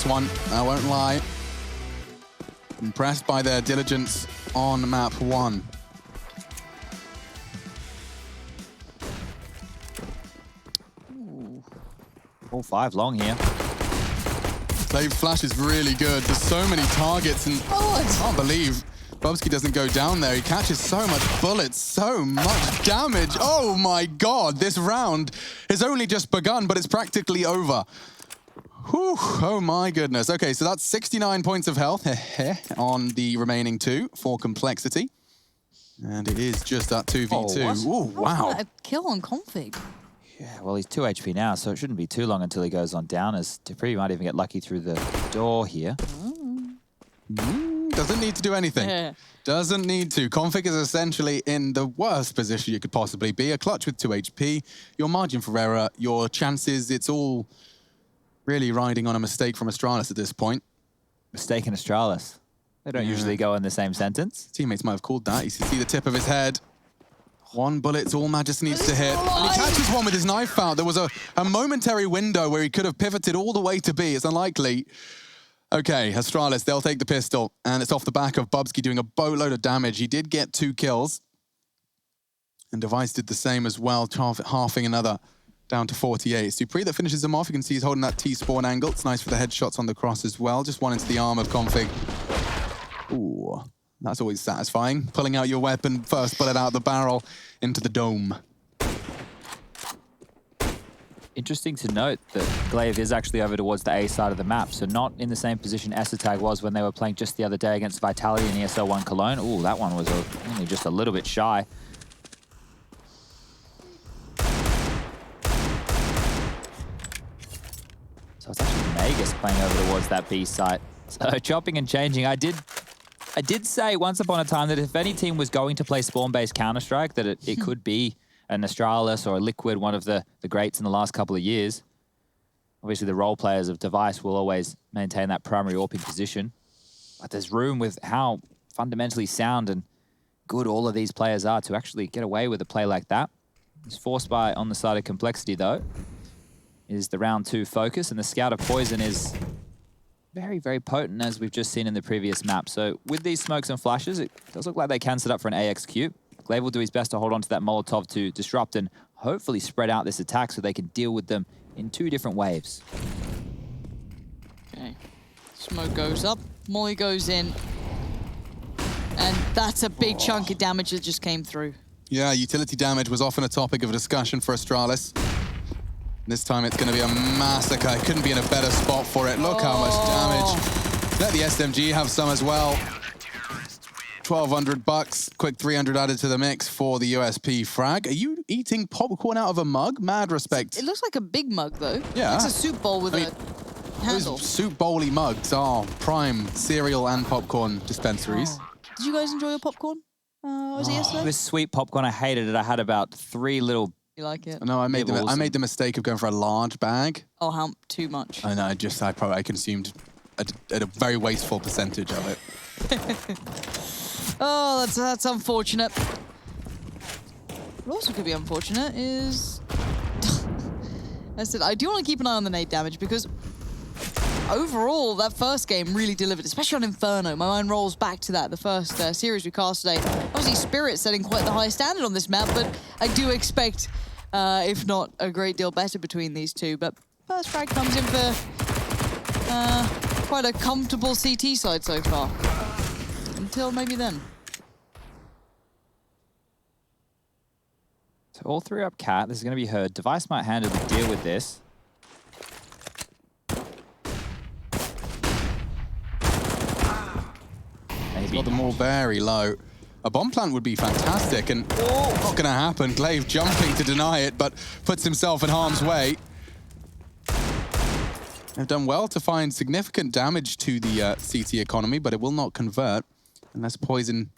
one, I won't lie. Impressed by their diligence on map 1. Ooh. All 5 long here. Glaive flash is really good. There's so many targets, and I can't believe Bubsky doesn't go down there. He catches so much bullets, so much damage. Oh my God, this round has only just begun, but it's practically over. Whew, oh my goodness. Okay, so that's 69 points of health on the remaining 2 for Complexity. And it is just that 2v2. Oh, ooh, wow. A kill on Config. Yeah, well, he's 2 HP now, so it shouldn't be too long until he goes on down, as Dupree might even get lucky through the door here. Doesn't need to do anything. Yeah. Doesn't need to. Config is essentially in the worst position you could possibly be. A clutch with 2 HP, your margin for error, your chances, it's all really riding on a mistake from Astralis at this point. Mistake in Astralis. They don't usually go in the same sentence. Teammates might have called that. You see the tip of his head. 1 bullet's all Magus needs to hit. And he catches one with his knife out. There was a momentary window where he could have pivoted all the way to B. It's unlikely. Okay, Astralis, they'll take the pistol. And it's off the back of Bubsky doing a boatload of damage. He did get 2 kills. And Device did the same as well, halving another down to 48. Dupree that finishes him off. You can see he's holding that T-spawn angle. It's nice for the headshots on the cross as well. Just one into the arm of Config. Ooh. That's always satisfying. Pulling out your weapon, first bullet out the barrel into the dome. Interesting to note that Glaive is actually over towards the A side of the map, so not in the same position Esatag was when they were playing just the other day against Vitality in ESL 1 Cologne. Ooh, that one was only just a little bit shy. So it's actually Magus playing over towards that B site. So chopping and changing. I did say once upon a time that if any team was going to play spawn-based Counter-Strike, that it could be an Astralis or a Liquid, one of the greats in the last couple of years. Obviously, the role players of Device will always maintain that primary AWPing position. But there's room with how fundamentally sound and good all of these players are to actually get away with a play like that. It's forced by, on the side of Complexity, though, is the round 2 focus, and the Scout of Poison is very, very potent, as we've just seen in the previous map. So with these smokes and flashes, it does look like they can set up for an AXQ. Glaive will do his best to hold on to that Molotov to disrupt and hopefully spread out this attack so they can deal with them in 2 different waves. Okay. Smoke goes up, Molly goes in. And that's a big chunk of damage that just came through. Yeah, utility damage was often a topic of discussion for Astralis. This time it's going to be a massacre. It couldn't be in a better spot for it. Look how much damage. Let the SMG have some as well. 1,200 bucks. Quick 300 added to the mix for the USP frag. Are you eating popcorn out of a mug? Mad respect. It looks like a big mug, though. Yeah. It's a soup bowl with a handle. Those soup bowly mugs are prime cereal and popcorn dispensaries. Did you guys enjoy your popcorn? Was it yesterday? It was sweet popcorn. I hated it. I had about 3 little... You like it? No, I made the mistake of going for a large bag. Oh, how too much? And I consumed a very wasteful percentage of it. Oh, that's unfortunate. What also could be unfortunate is... I said, I do want to keep an eye on the nade damage because overall, that first game really delivered, especially on Inferno. My mind rolls back to that, the first series we cast today. Obviously, Spirit setting quite the high standard on this map, but I do expect, if not a great deal better between these two. But first frag comes in for quite a comfortable CT side so far. Until maybe then. So all 3 up cat. This is going to be heard. Device might handle the deal with this. Maybe. Got them all very low. A bomb plant would be fantastic, and not going to happen. Glaive jumping to deny it, but puts himself in harm's way. They've done well to find significant damage to the CT economy, but it will not convert unless Poison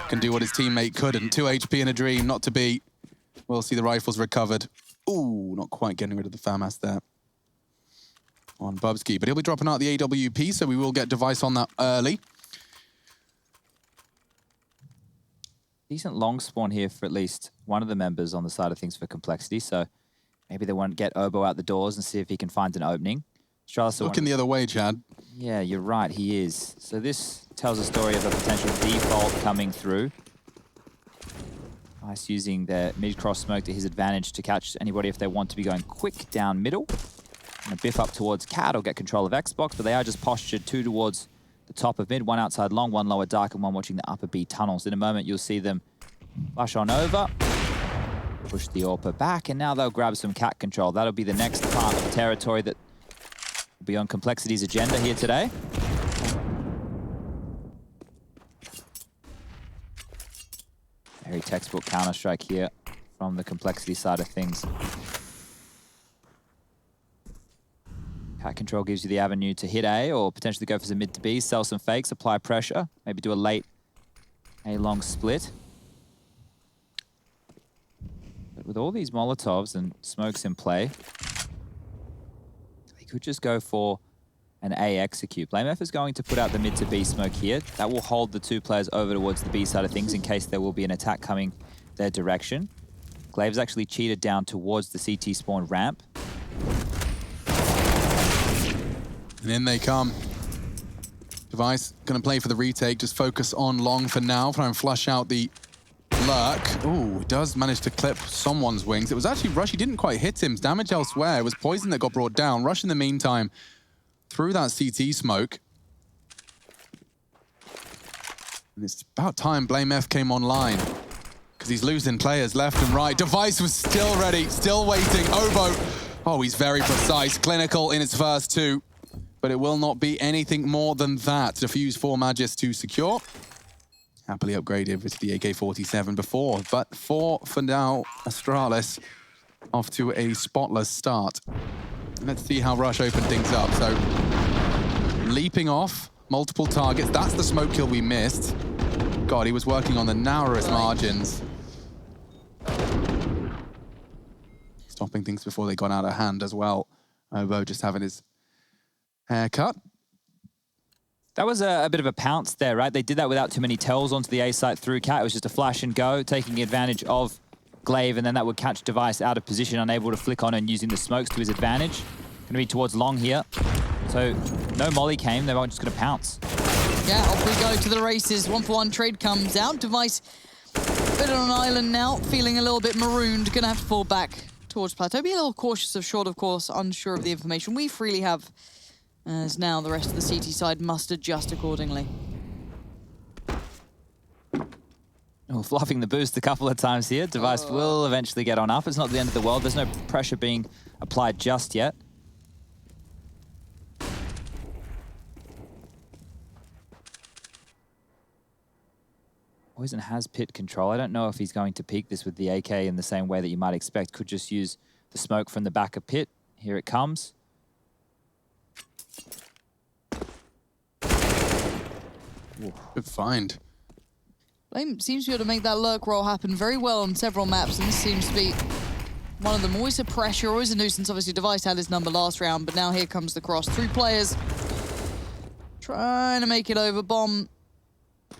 can do what his teammate couldn't. 2 HP in a dream, not to beat. We'll see the rifles recovered. Ooh, not quite getting rid of the FAMAS there on Bubsky, but he'll be dropping out the AWP, so we will get Device on that early. Decent long spawn here for at least one of the members on the side of things for Complexity, so maybe they want to get Obo out the doors and see if he can find an opening. Looking the other way, Chad. Yeah, you're right, he is. So this tells a story of a potential default coming through. Nice using the mid-cross smoke to his advantage to catch anybody if they want to be going quick down middle. And biff up towards Cat or get control of Xbox, but they are just postured 2 towards the top of mid, 1 outside long, 1 lower dark, and 1 watching the upper B tunnels. In a moment, you'll see them flash on over, push the AWPer back, and now they'll grab some Cat control. That'll be the next part of the territory that will be on Complexity's agenda here today. Very textbook Counter-Strike here from the Complexity side of things. Cat control gives you the avenue to hit A or potentially go for some mid to B, sell some fakes, apply pressure, maybe do a late A-long split. But with all these Molotovs and smokes in play, they could just go for an A execute. BlameF is going to put out the mid to B smoke here. That will hold the 2 players over towards the B side of things in case there will be an attack coming their direction. Glave's actually cheated down towards the CT spawn ramp. And in they come. Device gonna play for the retake, just focus on long for now, try and flush out the lurk. Ooh, he does manage to clip someone's wings. It was actually Rush, he didn't quite hit him. Damage elsewhere, it was Poison that got brought down. Rush in the meantime, through that CT smoke. And it's about time BlameF came online, because he's losing players left and right. Device was still ready, still waiting. Obo, oh, he's very precise, clinical in his first 2. But it will not be anything more than that. Defuse for Magis to secure. Happily upgraded with the AK-47 before, but for now, Astralis off to a spotless start. Let's see how Rush open things up. So, leaping off, multiple targets. That's the smoke kill we missed. God, he was working on the narrowest margins. Stopping things before they got out of hand as well. Obo just having his haircut. That was a bit of a pounce there, right? They did that without too many tells onto the A site through Cat. It was just a flash and go, taking advantage of Glaive, and then that would catch Device out of position, unable to flick on and using the smokes to his advantage. Going to be towards long here. So no molly came, they were just going to pounce. Yeah, off we go to the races. 1-for-1 trade comes out. Device bit on an island now, feeling a little bit marooned. Going to have to fall back towards Plateau. Be a little cautious of short, of course, unsure of the information we freely have, as now the rest of the CT side must adjust accordingly. Oh, fluffing the boost a couple of times here. Device will eventually get on up. It's not the end of the world. There's no pressure being applied just yet. Poison has pit control. I don't know if he's going to peek this with the AK in the same way that you might expect. Could just use the smoke from the back of pit. Here it comes. Good find. Blame seems to be able to make that lurk roll happen very well on several maps, and this seems to be one of them. Always a pressure, always a nuisance. Obviously, Device had his number last round, but now here comes the cross. 3 players trying to make it over. Bomb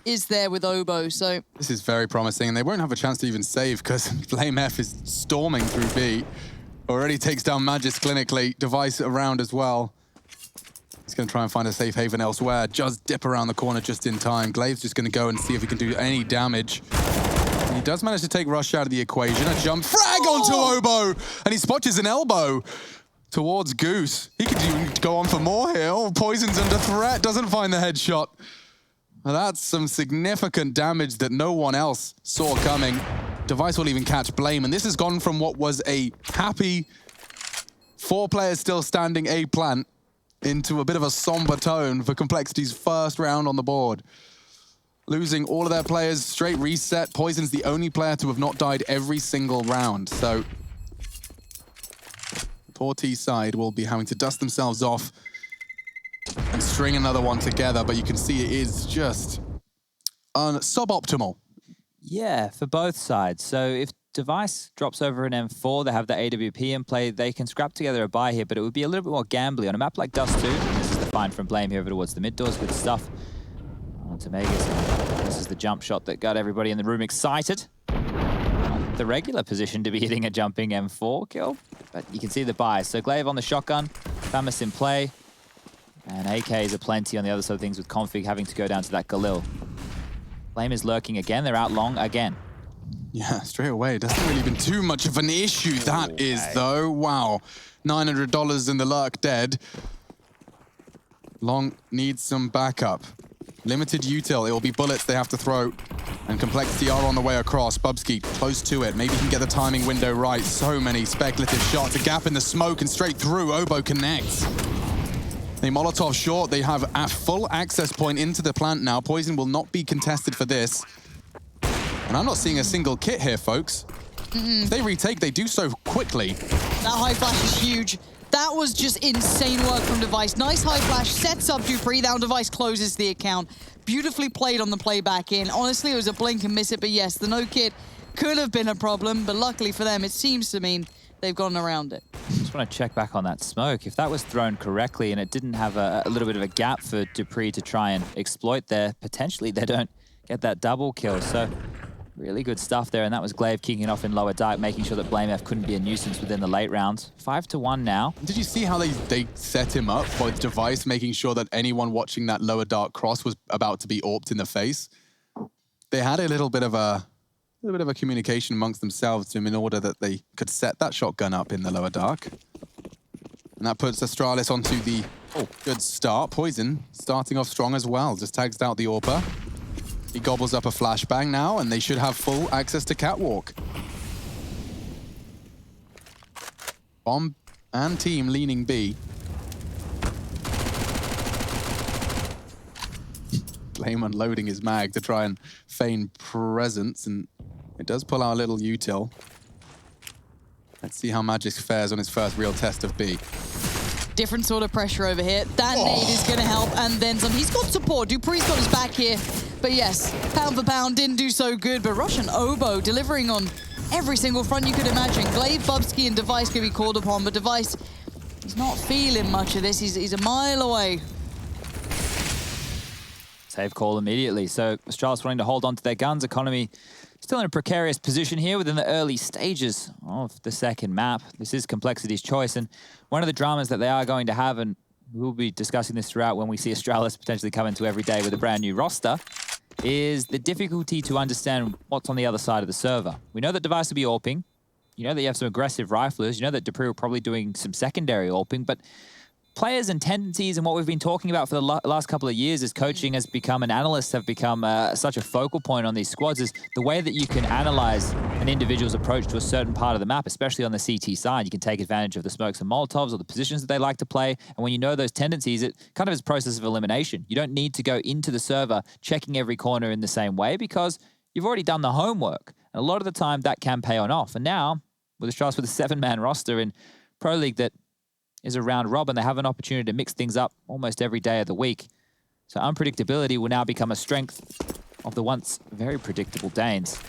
is there with Obo, so... This is very promising, and they won't have a chance to even save because BlameF is storming through B. Already takes down Magis clinically. Device around as well. He's going to try and find a safe haven elsewhere. Just dip around the corner just in time. Glaive's just going to go and see if he can do any damage. And he does manage to take Rush out of the equation. A jump frag onto Obo! And he spotches an elbow towards Goose. He could even go on for more here. Oh, Poison's under threat. Doesn't find the headshot. Well, that's some significant damage that no one else saw coming. Device will even catch Blame. And this has gone from what was a happy 4 players still standing A plant into a bit of a somber tone for Complexity's first round on the board. Losing all of their players, straight reset. Poison's the only player to have not died every single round. So the poor T side will be having to dust themselves off and string another one together, but you can see it is just suboptimal. Yeah, for both sides. So if Device drops over an M4, they have the AWP in play, they can scrap together a buy here, but it would be a little bit more gambly on a map like Dust2. This is the find from Blame here over towards the mid doors. Good stuff. On to Magus. This is the jump shot that got everybody in the room excited. Not the regular position to be hitting a jumping M4 kill, but you can see the buy. So Glaive on the shotgun, Famus in play. And AKs are plenty on the other side of things with Config having to go down to that Galil. Flame is lurking again. They're out long again. Yeah, straight away. It doesn't really been too much of an issue, that is, though. Wow. $900 in the lurk dead. Long needs some backup. Limited util. It will be bullets they have to throw. And Complexity are on the way across. Bubsky close to it. Maybe he can get the timing window right. So many speculative shots. A gap in the smoke and straight through. Oboe connects. The Molotov short. They have a full access point into the plant now. Poison will not be contested for this. And I'm not seeing a single kit here, folks. If they retake, they do so quickly. That high flash is huge. That was just insane work from Device. Nice high flash, sets up dupreeh. Now Device closes the account. Beautifully played on the playback in. Honestly, it was a blink and miss it, but yes, the no kit could have been a problem, but luckily for them, it seems to mean they've gone around it. Just want to check back on that smoke. If that was thrown correctly and it didn't have a little bit of a gap for dupreeh to try and exploit there, potentially they don't get that double kill. So really good stuff there, and that was Glaive kicking off in lower dark, making sure that BlameF couldn't be a nuisance within the late rounds. 5-1 now. Did you see how they set him up with Device, making sure that anyone watching that lower dark cross was about to be AWP'd in the face? They had a little bit of a communication amongst themselves in order that they could set that shotgun up in the lower dark. And that puts Astralis onto the good start. Poison starting off strong as well. Just tags out the AWPer. He gobbles up a flashbang now, and they should have full access to Catwalk. Bomb and team leaning B. Blame unloading his mag to try and feign presence, and it does pull out a little util. Let's see how Magisk fares on his first real test of B. Different sort of pressure over here. That nade is going to help, and then some. He's got support. dupreeh's got his back here. But yes, pound for pound didn't do so good. But Russian Oboe delivering on every single front you could imagine. Glaive, Bubsky, and Device can be called upon, but Device, he's not feeling much of this. He's a mile away. Save call immediately. So Astralis wanting to hold on to their guns. Economy still in a precarious position here within the early stages of the second map. This is Complexity's choice, and one of the dramas that they are going to have, and we'll be discussing this throughout when we see Astralis potentially come into every day with a brand new roster, is the difficulty to understand what's on the other side of the server. We know that Device will be AWPing. You know that you have some aggressive riflers. You know that dupreeh will probably doing some secondary AWPing, but players and tendencies and what we've been talking about for the last couple of years as coaching has become and analysts have become such a focal point on these squads is the way that you can analyze an individual's approach to a certain part of the map, especially on the CT side. You can take advantage of the smokes and Molotovs or the positions that they like to play. And when you know those tendencies, it kind of is a process of elimination. You don't need to go into the server checking every corner in the same way because you've already done the homework. And a lot of the time that can pay on off. And now, with Astralis with a 7-man roster in Pro League that is a round robin, they have an opportunity to mix things up almost every day of the week. So unpredictability will now become a strength of the once very predictable Danes.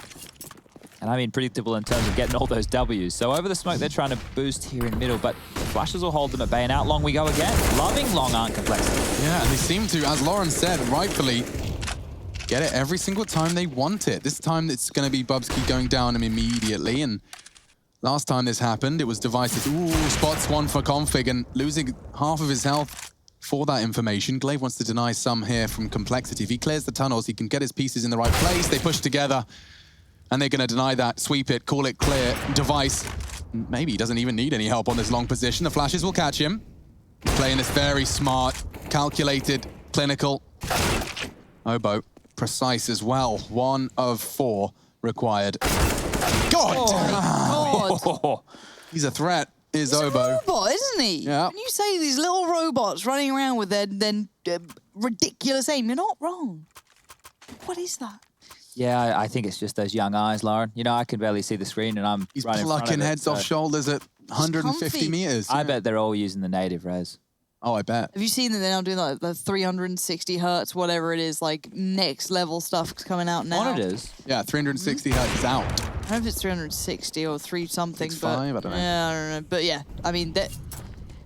And I mean predictable in terms of getting all those Ws. So over the smoke, they're trying to boost here in middle, but the flashes will hold them at bay. And out long we go again. Loving long aren't Complexity. Yeah, and they seem to, as Lauren said, rightfully, get it every single time they want it. This time it's going to be Bubsky going down him immediately, and last time this happened, it was Devices. Spots one for Config and losing half of his health for that information. Glaive wants to deny some here from Complexity. If he clears the tunnels, he can get his pieces in the right place. They push together, and they're going to deny that, sweep it, call it clear. Device, maybe he doesn't even need any help on this long position. The flashes will catch him. Playing this very smart, calculated, clinical. Oboe, precise as well. 1 of 4 required. God! Oh, God. He's a threat, is He's Oboe. a robot, isn't he? Yeah. When you say these little robots running around with their ridiculous aim, you're not wrong. What is that? Yeah, I think it's just those young eyes, Lauren. You know, I can barely see the screen and I'm He's right in front of plucking it, heads off shoulders at 150 comfy. meters. I bet they're all using the native res. Oh, I bet. Have you seen that they're now doing like the 360 hertz, whatever it is, like next level stuff coming out now? Monitors. Yeah, 360 hertz is out. I don't know if it's 360 or 3 something, 6.5, but I don't know. yeah, I don't know. But yeah, I mean, that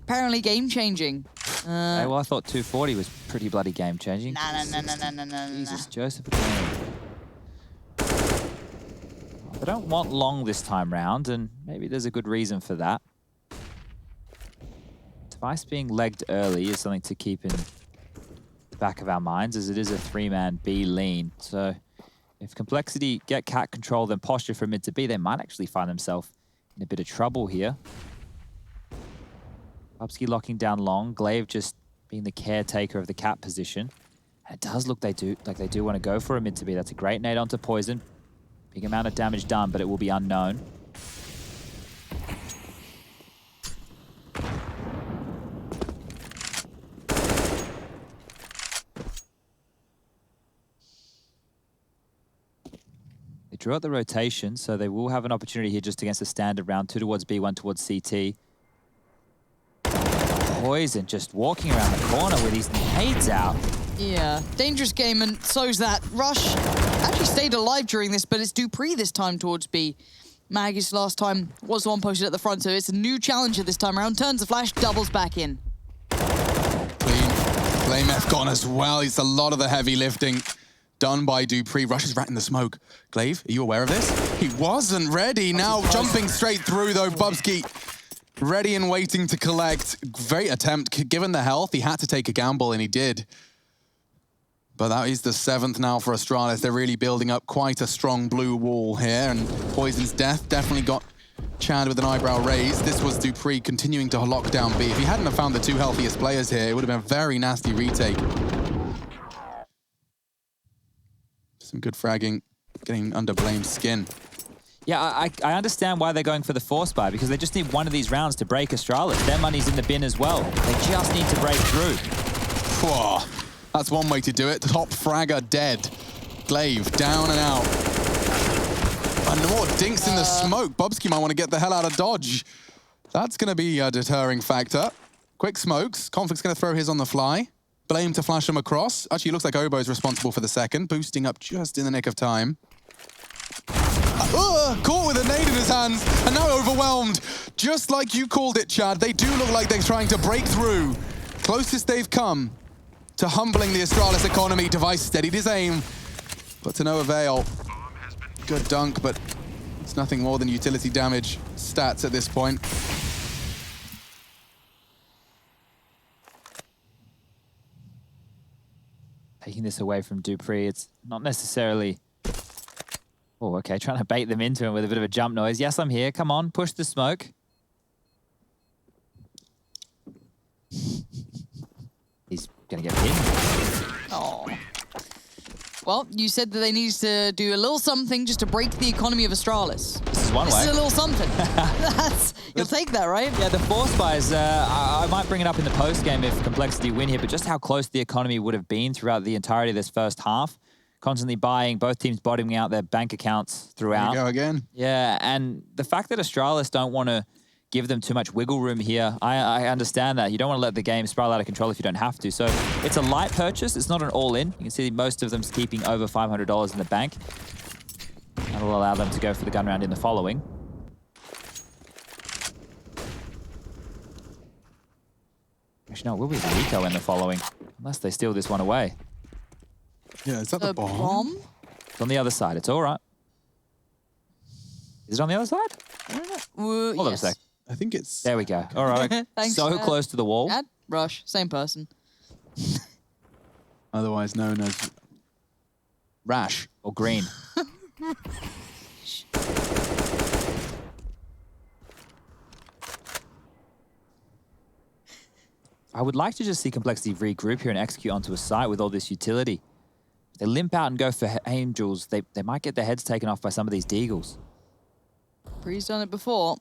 apparently game changing. Hey, well, I thought 240 was pretty bloody game changing. Nah. Jesus, Joseph. They don't want long this time round, and maybe there's a good reason for that. Device being legged early is something to keep in the back of our minds, as it is a 3-man B lean. So if Complexity get cat control, then posture from mid to B, they might actually find themselves in a bit of trouble here. Bubsky locking down long, Glaive just being the caretaker of the cat position. And it does look like they do want to go for a mid to B. That's a great nade onto Poison. Big amount of damage done, but it will be unknown. They drew out the rotation, so they will have an opportunity here just against the standard round. 2 towards B, 1 towards CT. Poison just walking around the corner with his nades out. Yeah, dangerous game, and so's that. Rush actually stayed alive during this, but it's Dupree this time towards B. Maggie's last time was the one posted at the front, so it's a new challenger this time around. Turns the flash, doubles back in. Flame F gone as well. It's a lot of the heavy lifting done by Dupree. Rush is right in the smoke. Glaive, are you aware of this? He wasn't ready. Now jumping straight through, though. Bubsky ready and waiting to collect. Great attempt. Given the health, he had to take a gamble, and he did. But that is the 7th now for Astralis. They're really building up quite a strong blue wall here, and Poison's death definitely got Chad with an eyebrow raised. This was Dupree continuing to lock down B. If he hadn't have found the 2 healthiest players here, it would have been a very nasty retake. Some good fragging, getting under Blame's skin. Yeah, I understand why they're going for the force buy, because they just need one of these rounds to break Astralis. Their money's in the bin as well. They just need to break through. Whoa. That's one way to do it. Top fragger dead. Glaive down and out. And more dinks in the smoke. Bubsky might want to get the hell out of dodge. That's going to be a deterring factor. Quick smokes. Conflict's going to throw his on the fly. Blame to flash him across. Actually, it looks like Obo's responsible for the second. Boosting up just in the nick of time. Caught with a nade in his hands. And now overwhelmed. Just like you called it, Chad. They do look like they're trying to break through. Closest they've come to humbling the Astralis economy. Device steadied his aim, but to no avail. Good dunk, but it's nothing more than utility damage stats at this point. Taking this away from Dupree, it's not necessarily... Oh, okay, trying to bait them into him with a bit of a jump noise. Yes, I'm here. Come on, push the smoke. He's gonna get pinned. Oh. Well, you said that they needed to do a little something just to break the economy of Astralis. This is one way. This is a little something. You'll take that, right? Yeah, the force buys, I might bring it up in the post-game if Complexity win here, but just how close the economy would have been throughout the entirety of this first half. Constantly buying, both teams bottoming out their bank accounts throughout. There you go again. Yeah, and the fact that Astralis don't want to give them too much wiggle room here, I understand that. You don't want to let the game spiral out of control if you don't have to. So it's a light purchase. It's not an all-in. You can see most of them's keeping over $500 in the bank. That'll allow them to go for the gun round in the following. Actually, no, it will be the Rico in the following, unless they steal this one away. Yeah, is that the bomb? It's on the other side. It's all right. Is it on the other side? I don't know. Hold on a sec. I think it's... There we go. All right. Thanks, so close to the wall. Chad, Rush, same person. Otherwise known as... Rash. Or green. I would like to just see Complexity regroup here and execute onto a site with all this utility. If they limp out and go for Angels, they might get their heads taken off by some of these Deagles. Pre's done it before.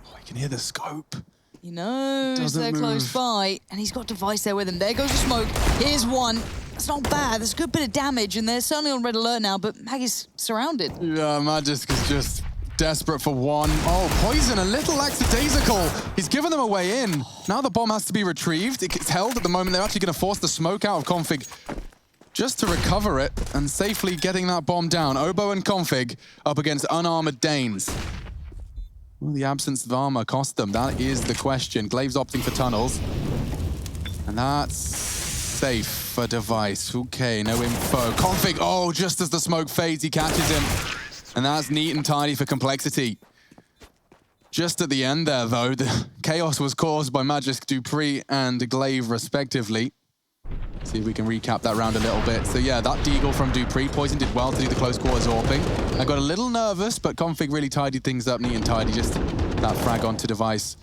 Oh, I can hear the scope. He knows they're move. close by, and he's got Device there with him. There goes the smoke. Here's one. That's not bad. There's a good bit of damage, and they're certainly on red alert now, but Maggie's surrounded. Yeah, Magisk is just desperate for one. Oh, Poison, a little lackadaisical. He's given them a way in. Now the bomb has to be retrieved. It's held at the moment. They're actually going to force the smoke out of Config just to recover it and safely getting that bomb down. Obo and Config up against unarmored Danes. Will the absence of armor cost them? That is the question. Glaive's opting for tunnels. And that's safe for Device. Okay, no info. Config, oh, just as the smoke fades, he catches him. And that's neat and tidy for Complexity. Just at the end there, though, the chaos was caused by Magisk Dupree and Glaive, respectively. See if we can recap that round a little bit. So yeah, that deagle from Dupree. Poison did well to do the close quarters AWPing. I got a little nervous, but Config really tidied things up neat and tidy. Just that frag onto Device.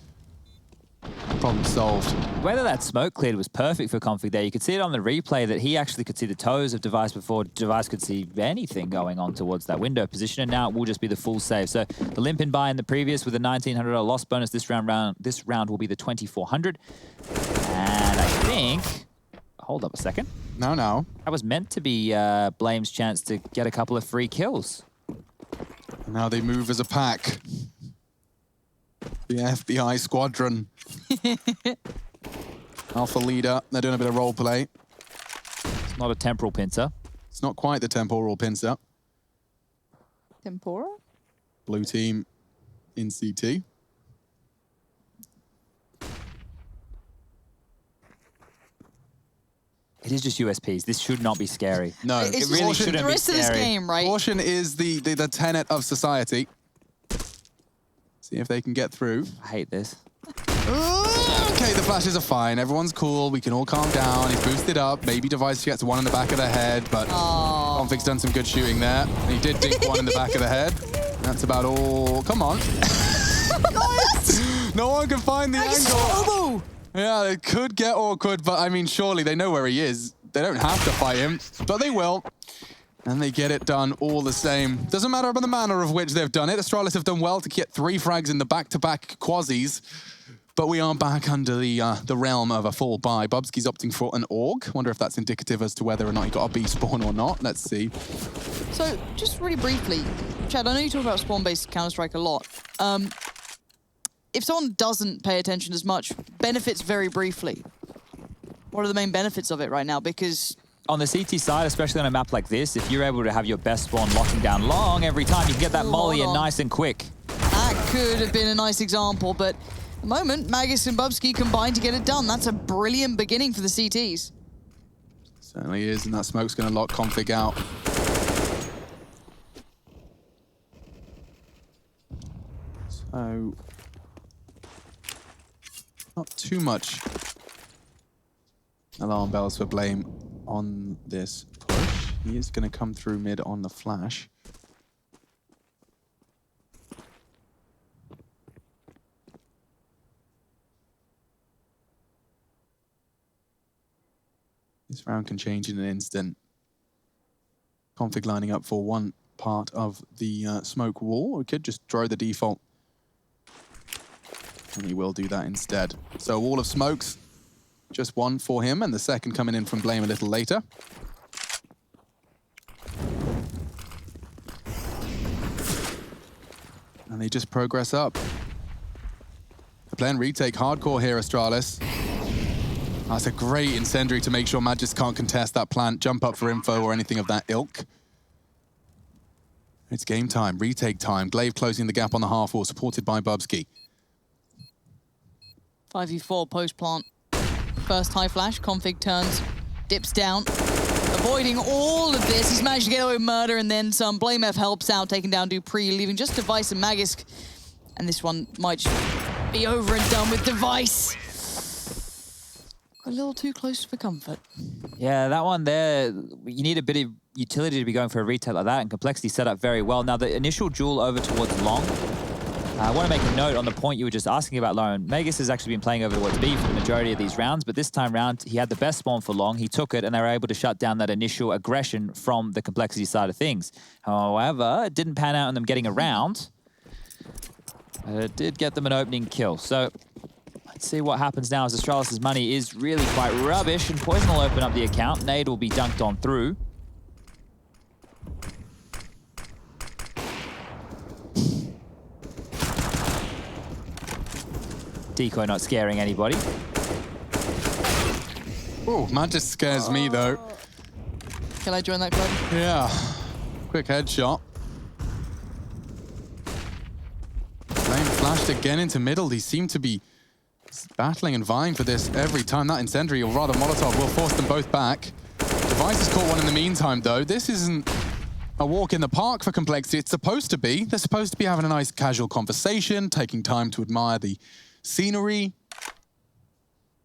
Problem solved. Whether that smoke cleared was perfect for Config there. You could see it on the replay that he actually could see the toes of Device before Device could see anything going on towards that window position, and now it will just be the full save. So the limp in buy in the previous with a $1,900 loss bonus. This round will be the 2,400. And I think... Hold up a second. No. That was meant to be Blame's chance to get a couple of free kills. And now they move as a pack. The FBI squadron. Alpha leader. They're doing a bit of role play. It's not a temporal pincer. It's not quite the temporal pincer. Tempora? Blue team in CT. It is just USPs. This should not be scary. No, It's it really shouldn't the rest be of this scary. game, right? Caution is the tenet of society. See if they can get through. I hate this. Okay, the flashes are fine. Everyone's cool. We can all calm down. He's boosted up. Maybe Device gets one in the back of the head, but Config's done some good shooting there. And he did dink one in the back of the head. That's about all. Come on. No one can find the angle. Yeah, it could get awkward, but I mean, surely they know where he is. They don't have to fight him, but they will. And they get it done all the same. Doesn't matter about the manner of which they've done it. Astralis have done well to get 3 frags in the back-to-back quasis, but we are back under the realm of a full buy. Bubsky's opting for an AUG. Wonder if that's indicative as to whether or not he got a B spawn or not. Let's see. So, just really briefly, Chad, I know you talk about spawn-based Counter-Strike a lot. If someone doesn't pay attention as much, benefits very briefly. What are the main benefits of it right now? Because on the CT side, especially on a map like this, if you're able to have your best spawn locking down long every time, you can get that molly in nice and quick. That could have been a nice example, but at the moment, Magus and Bubsky combined to get it done. That's a brilliant beginning for the CTs. Certainly is, and that smoke's going to lock Config out. So, not too much alarm bells for Blame on this push. He is going to come through mid on the flash. This round can change in an instant. Config lining up for one part of the smoke wall. We could just throw the default. And he will do that instead. So wall of smokes, just one for him, and the second coming in from Blame a little later. And they just progress up. The plan retake hardcore here, Astralis. That's a great incendiary to make sure Magis can't contest that plant, jump up for info or anything of that ilk. It's game time, retake time. Glaive closing the gap on the half wall, supported by Bubsky. 5v4 post-plant. First high flash, Config turns, dips down. Avoiding all of this, he's managed to get away with murder and then some. Blame F helps out, taking down Dupree, leaving just Device and Magisk. And this one might just be over and done with Device. A little too close for comfort. Yeah, that one there, you need a bit of utility to be going for a retake like that, and Complexity set up very well. Now, the initial duel over towards Long, I want to make a note on the point you were just asking about, Lauren. Magus has actually been playing over towards B for the majority of these rounds, but this time round, he had the best spawn for Long. He took it, and they were able to shut down that initial aggression from the Complexity side of things. However, it didn't pan out on them getting around. It did get them an opening kill. So let's see what happens now, as Astralis' money is really quite rubbish, and Poison will open up the account. Nade will be dunked on through. Decoy not scaring anybody. Oh, Magis scares me though. Can I join that club? Yeah. Quick headshot. Flame flashed again into middle. They seem to be battling and vying for this every time. That incendiary, or rather Molotov, will force them both back. Device has caught one in the meantime though. This isn't a walk in the park for Complexity. It's supposed to be. They're supposed to be having a nice casual conversation, taking time to admire the scenery.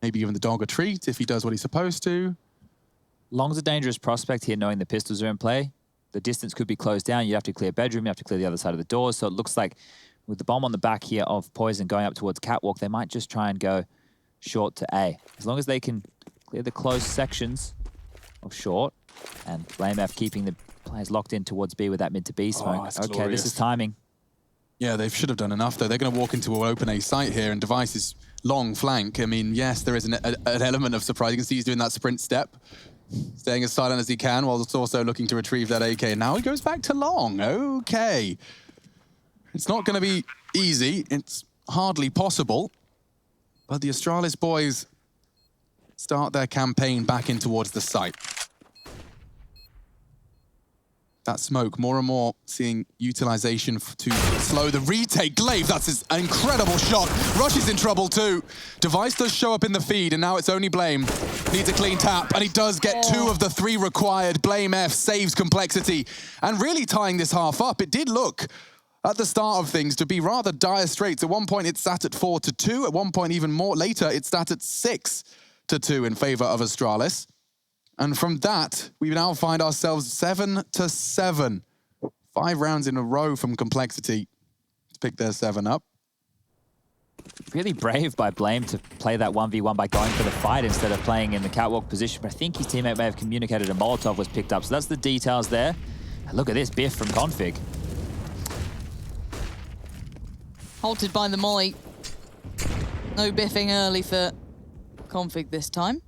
Maybe giving the dog a treat if he does what he's supposed to. Long's a dangerous prospect here, knowing the pistols are in play. The distance could be closed down. You have to clear bedroom. You have to clear the other side of the doors. So it looks like with the bomb on the back here of Poison going up towards Catwalk, they might just try and go short to A. As long as they can clear the closed sections of short, and Blame F keeping the players locked in towards B with that mid to B smoke. It's okay, glorious. this is timing. Yeah, they should have done enough, though. They're going to walk into an open A site here, and Device is long flank. I mean, yes, there is an element of surprise. You can see he's doing that sprint step, staying as silent as he can, while also looking to retrieve that AK. Now he goes back to long. Okay. It's not going to be easy. It's hardly possible. But the Astralis boys start their campaign back in towards the site. That smoke, more and more seeing utilization to slow the retake. Glaive, that's an incredible shot. Rush is in trouble too. Device does show up in the feed, and now it's only Blame. Needs a clean tap, and he does get 2 of the 3 required. Blame F saves Complexity. And really tying this half up, it did look at the start of things to be rather dire straits. At one point, it sat at 4-2. At one point, even more later, it sat at 6-2 in favor of Astralis. And from that, we now find ourselves 7-7. 5 rounds in a row from Complexity to pick their 7 up. Really brave by Blame to play that 1v1 by going for the fight instead of playing in the catwalk position. But I think his teammate may have communicated a Molotov was picked up. So that's the details there. And look at this biff from Config. Halted by the molly. No biffing early for Config this time.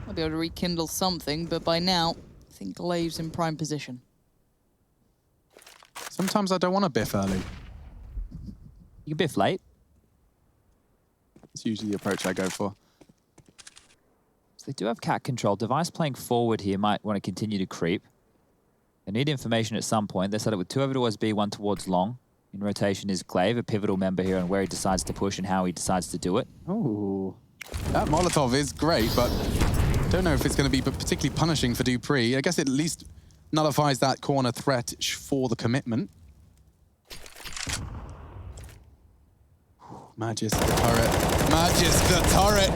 I'll be able to rekindle something, but by now, I think Glaive's in prime position. Sometimes I don't want to biff early. You can biff late. It's usually the approach I go for. So they do have cat control. Device playing forward here might want to continue to creep. They need information at some point. They set up with 2 over towards B, 1 towards long. In rotation is Glaive, a pivotal member here, and where he decides to push and how he decides to do it. Ooh. That Molotov is great, but I don't know if it's going to be particularly punishing for Dupree. I guess it at least nullifies that corner threat for the commitment. Magis the turret. Magis the turret.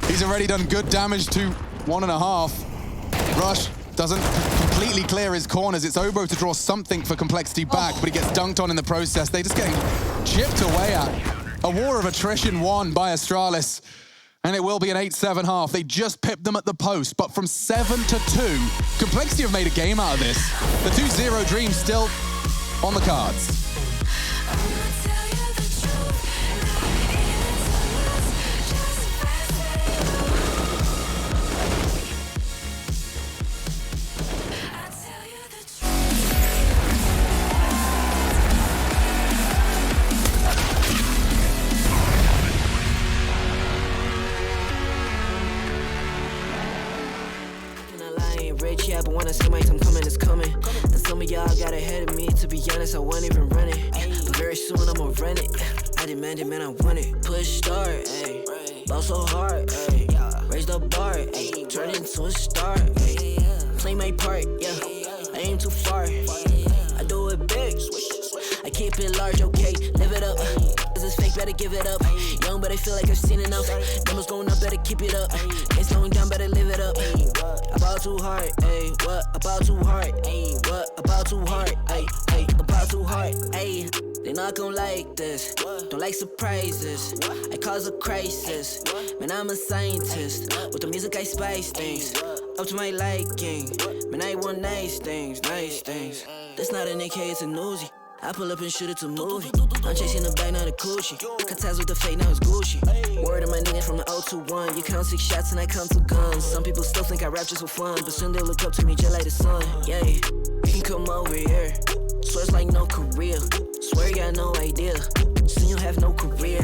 He's already done good damage to 1.5. Rush doesn't completely clear his corners. It's Obo to draw something for Complexity back, but he gets dunked on in the process. They're just getting chipped away at. A war of attrition won by Astralis. And it will be an 8-7 half. They just pipped them at the post, but from 7-2, Complexity have made a game out of this. The 2-0 dream still on the cards. Yeah, but when I see my time coming, it's coming. And some of y'all got ahead of me. To be honest, I wasn't even running. But very soon I'ma run it. I demand it, man, I want it. Push start, ayy. Ball so hard, ayy. Raise the bar, ayy. Turn into a star, ayy. Play my part, yeah. I aim too far. I do it big. I keep it large, okay. Live it up. This fake, better give it up. Young, but I feel like I've seen enough. Numbers going up, better keep it up. Ain't slowing down, better live it up. About too hard, ayy. What about too hard, ayy? What about too hard, ayy? About too hard, ayy. They not gon' like this. Don't like surprises. I cause a crisis. Man, I'm a scientist. With the music, I spice things up to my liking. Man, I want nice things, nice things. That's not an AK, it's a Uzi. I pull up and shoot it to movie. I'm chasing the bag, not a coochie. Cut ties with the fake, now it's Gucci. Word of my niggas from the 021. You count 6 shots and I count 2 guns. Some people still think I rap just for fun, but soon they look up to me just like the sun. Yeah, you can come over here. Swear it's like no career. Swear you got no idea. Soon you have no career.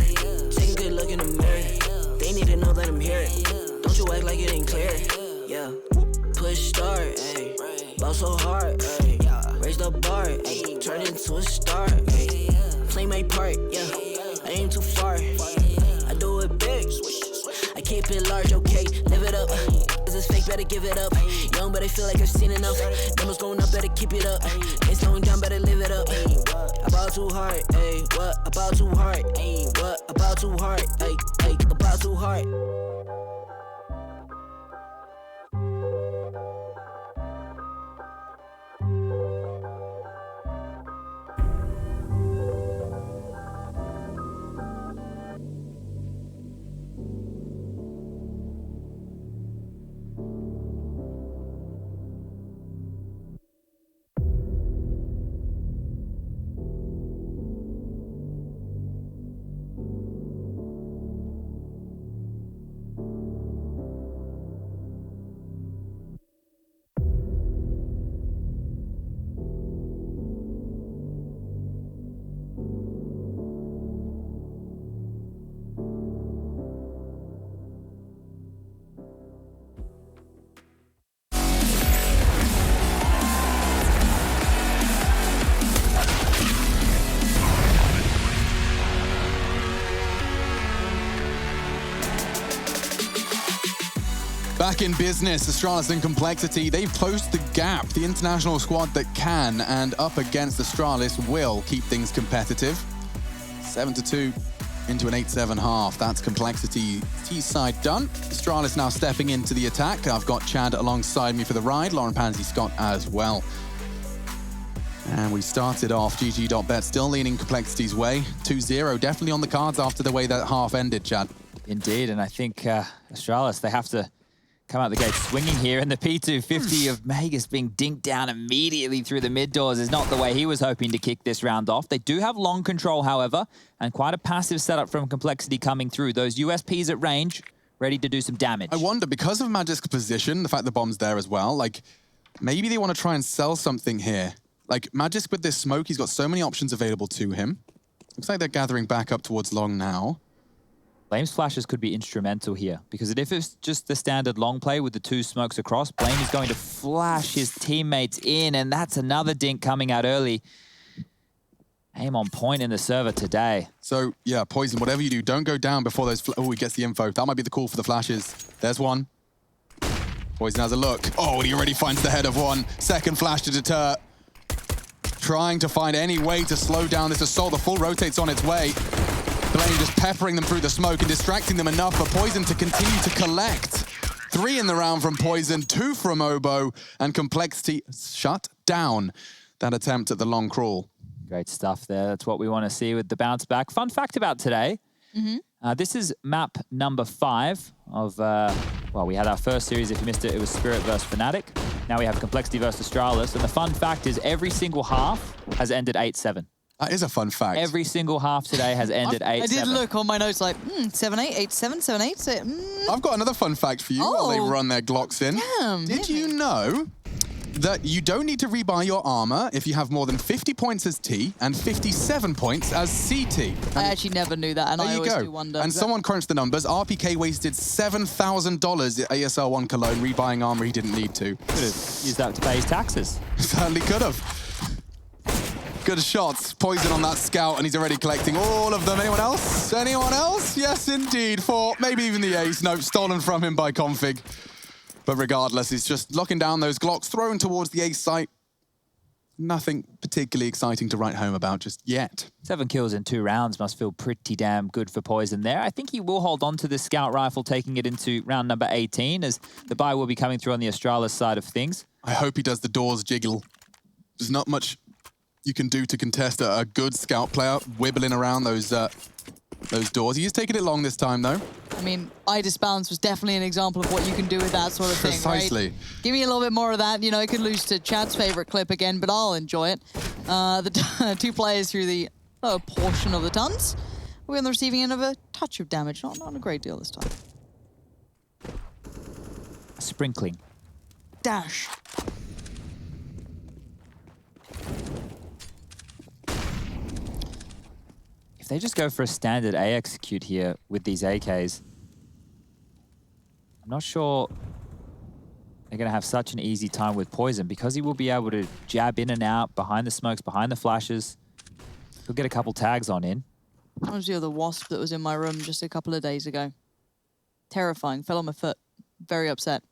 Take a good look in the mirror. They need to know that I'm here. Don't you act like it ain't clear. Yeah, push start, ayy. Ball so hard, ayy. Raise the bar, ayy. Turn into a star, ayy. Play my part, yeah. I aim too far. I do it big. I keep it large, okay. Live it up. is fake, better give it up. Young, but I feel like I've seen enough. Numbers going up, better keep it up. Ain't slowing down, better live it up. About too hard, ayy, what? About too hard, ayy, what? About too hard, ayy, about too hard. Back in business, Astralis and Complexity, they've closed the gap. The international squad that can and up against Astralis will keep things competitive. 7-2 into an 8-7 half. That's Complexity T-side done. Astralis now stepping into the attack. I've got Chad alongside me for the ride, Lauren Pansy-Scott as well. And we started off, GG.bet still leaning Complexity's way. 2-0, definitely on the cards after the way that half ended, Chad. Indeed, and I think Astralis, they have to come out the gate swinging here, and the P250 of Magus being dinked down immediately through the mid doors is not the way he was hoping to kick this round off. They do have long control, however, and quite a passive setup from Complexity coming through. Those USPs at range, ready to do some damage. I wonder, because of Magic's position, the fact the bomb's there as well, like, maybe they want to try and sell something here. Like, Magic with this smoke, he's got so many options available to him. Looks like they're gathering back up towards long now. Blame's flashes could be instrumental here, because if it's just the standard long play with the two smokes across, Blame is going to flash his teammates in, and that's another dink coming out early. Aim on point in the server today. So, yeah, Poison, whatever you do, don't go down before those... Oh, he gets the info. That might be the call for the flashes. There's one. Poison has a look. Oh, and he already finds the head of one. Second flash to deter. Trying to find any way to slow down this assault. The full rotate's on its way. Blame just peppering them through the smoke and distracting them enough for Poison to continue to collect. 3 in the round from Poison, 2 from Obo, and Complexity shut down that attempt at the long crawl. Great stuff there. That's what we want to see with the bounce back. Fun fact about today. This is map number 5 of, well, we had our first series. If you missed it, it was Spirit versus Fnatic. Now we have Complexity versus Astralis. And the fun fact is every single half has ended 8-7. That is a fun fact. Every single half today has ended 8-7. I did look on my notes like, 7-8, 8-7, 7-8. I've got another fun fact for you while they run their Glocks in. Damn, Did you know that you don't need to rebuy your armor if you have more than 50 points as T and 57 points as CT? I actually never knew that, and I always do wonder. And someone crunched the numbers. RPK wasted $7,000 at ESL 1 Cologne rebuying armor he didn't need to. Could have used that to pay his taxes. Certainly could have. Good shots. Poison on that scout, and he's already collecting all of them. Anyone else? Anyone else? Yes, indeed. 4, maybe even the ace. Nope, stolen from him by Config. But regardless, he's just locking down those Glocks, thrown towards the ace site. Nothing particularly exciting to write home about just yet. 7 kills in 2 rounds must feel pretty damn good for Poison there. I think he will hold on to this scout rifle, taking it into round number 18, as the buy will be coming through on the Astralis side of things. I hope he does the doors jiggle. There's not much you can do to contest a good scout player wibbling around those doors. He is taking it long this time, though. I mean, Idis Balance was definitely an example of what you can do with that sort of thing, Precisely. Right? Give me a little bit more of that. You know, it could lose to Chad's favorite clip again, but I'll enjoy it. The 2 players through the portion of the tons. We're on the receiving end of a touch of damage. Not a great deal this time. Sprinkling. Dash. If they just go for a standard A execute here with these AKs, I'm not sure they're going to have such an easy time with Poison, because he will be able to jab in and out behind the smokes, behind the flashes. He'll get a couple tags on in. That was the other wasp that was in my room just a couple of days ago. Terrifying. Fell on my foot. Very upset.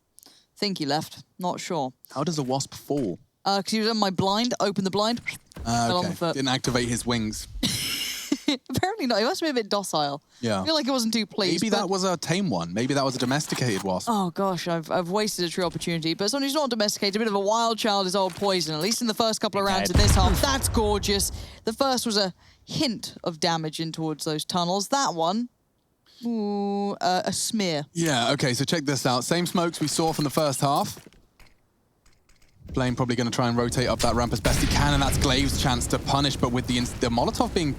think he left. Not sure. How does a wasp fall? Because he was on my blind, opened the blind, fell on the foot. Didn't activate his wings. Apparently not. He must be a bit docile. Yeah. I feel like he wasn't too pleased. Maybe that was a tame one. Maybe that was a domesticated wasp. Oh gosh, I've wasted a true opportunity. But someone who's not domesticated, a bit of a wild child is old Poison, at least in the first couple of rounds of this half. That's gorgeous. The first was a hint of damage in towards those tunnels. That one, ooh, a smear. Yeah, okay, so check this out. Same smokes we saw from the first half. Blame probably going to try and rotate up that ramp as best he can, and that's Glaive's chance to punish, but with the Molotov being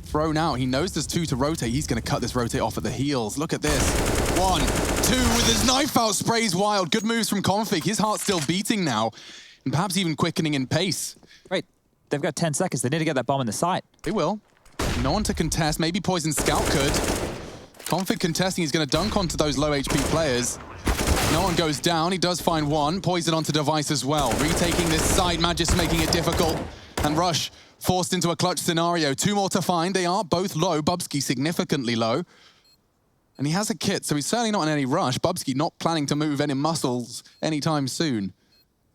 thrown out, he knows there's 2 to rotate. He's going to cut this rotate off at the heels. Look at this. 1, 2, with his knife out, sprays wild. Good moves from Config. His heart's still beating now, and perhaps even quickening in pace. Wait, they've got 10 seconds. They need to get that bomb in the site. They will. No one to contest. Maybe Poison Scout could. Config contesting. He's going to dunk onto those low HP players. No one goes down. He does find one. Poison onto Device as well. Retaking this site. Magis making it difficult. And Rush forced into a clutch scenario. 2 more to find. They are both low. Bubsky significantly low. And he has a kit, so he's certainly not in any rush. Bubsky not planning to move any muscles anytime soon.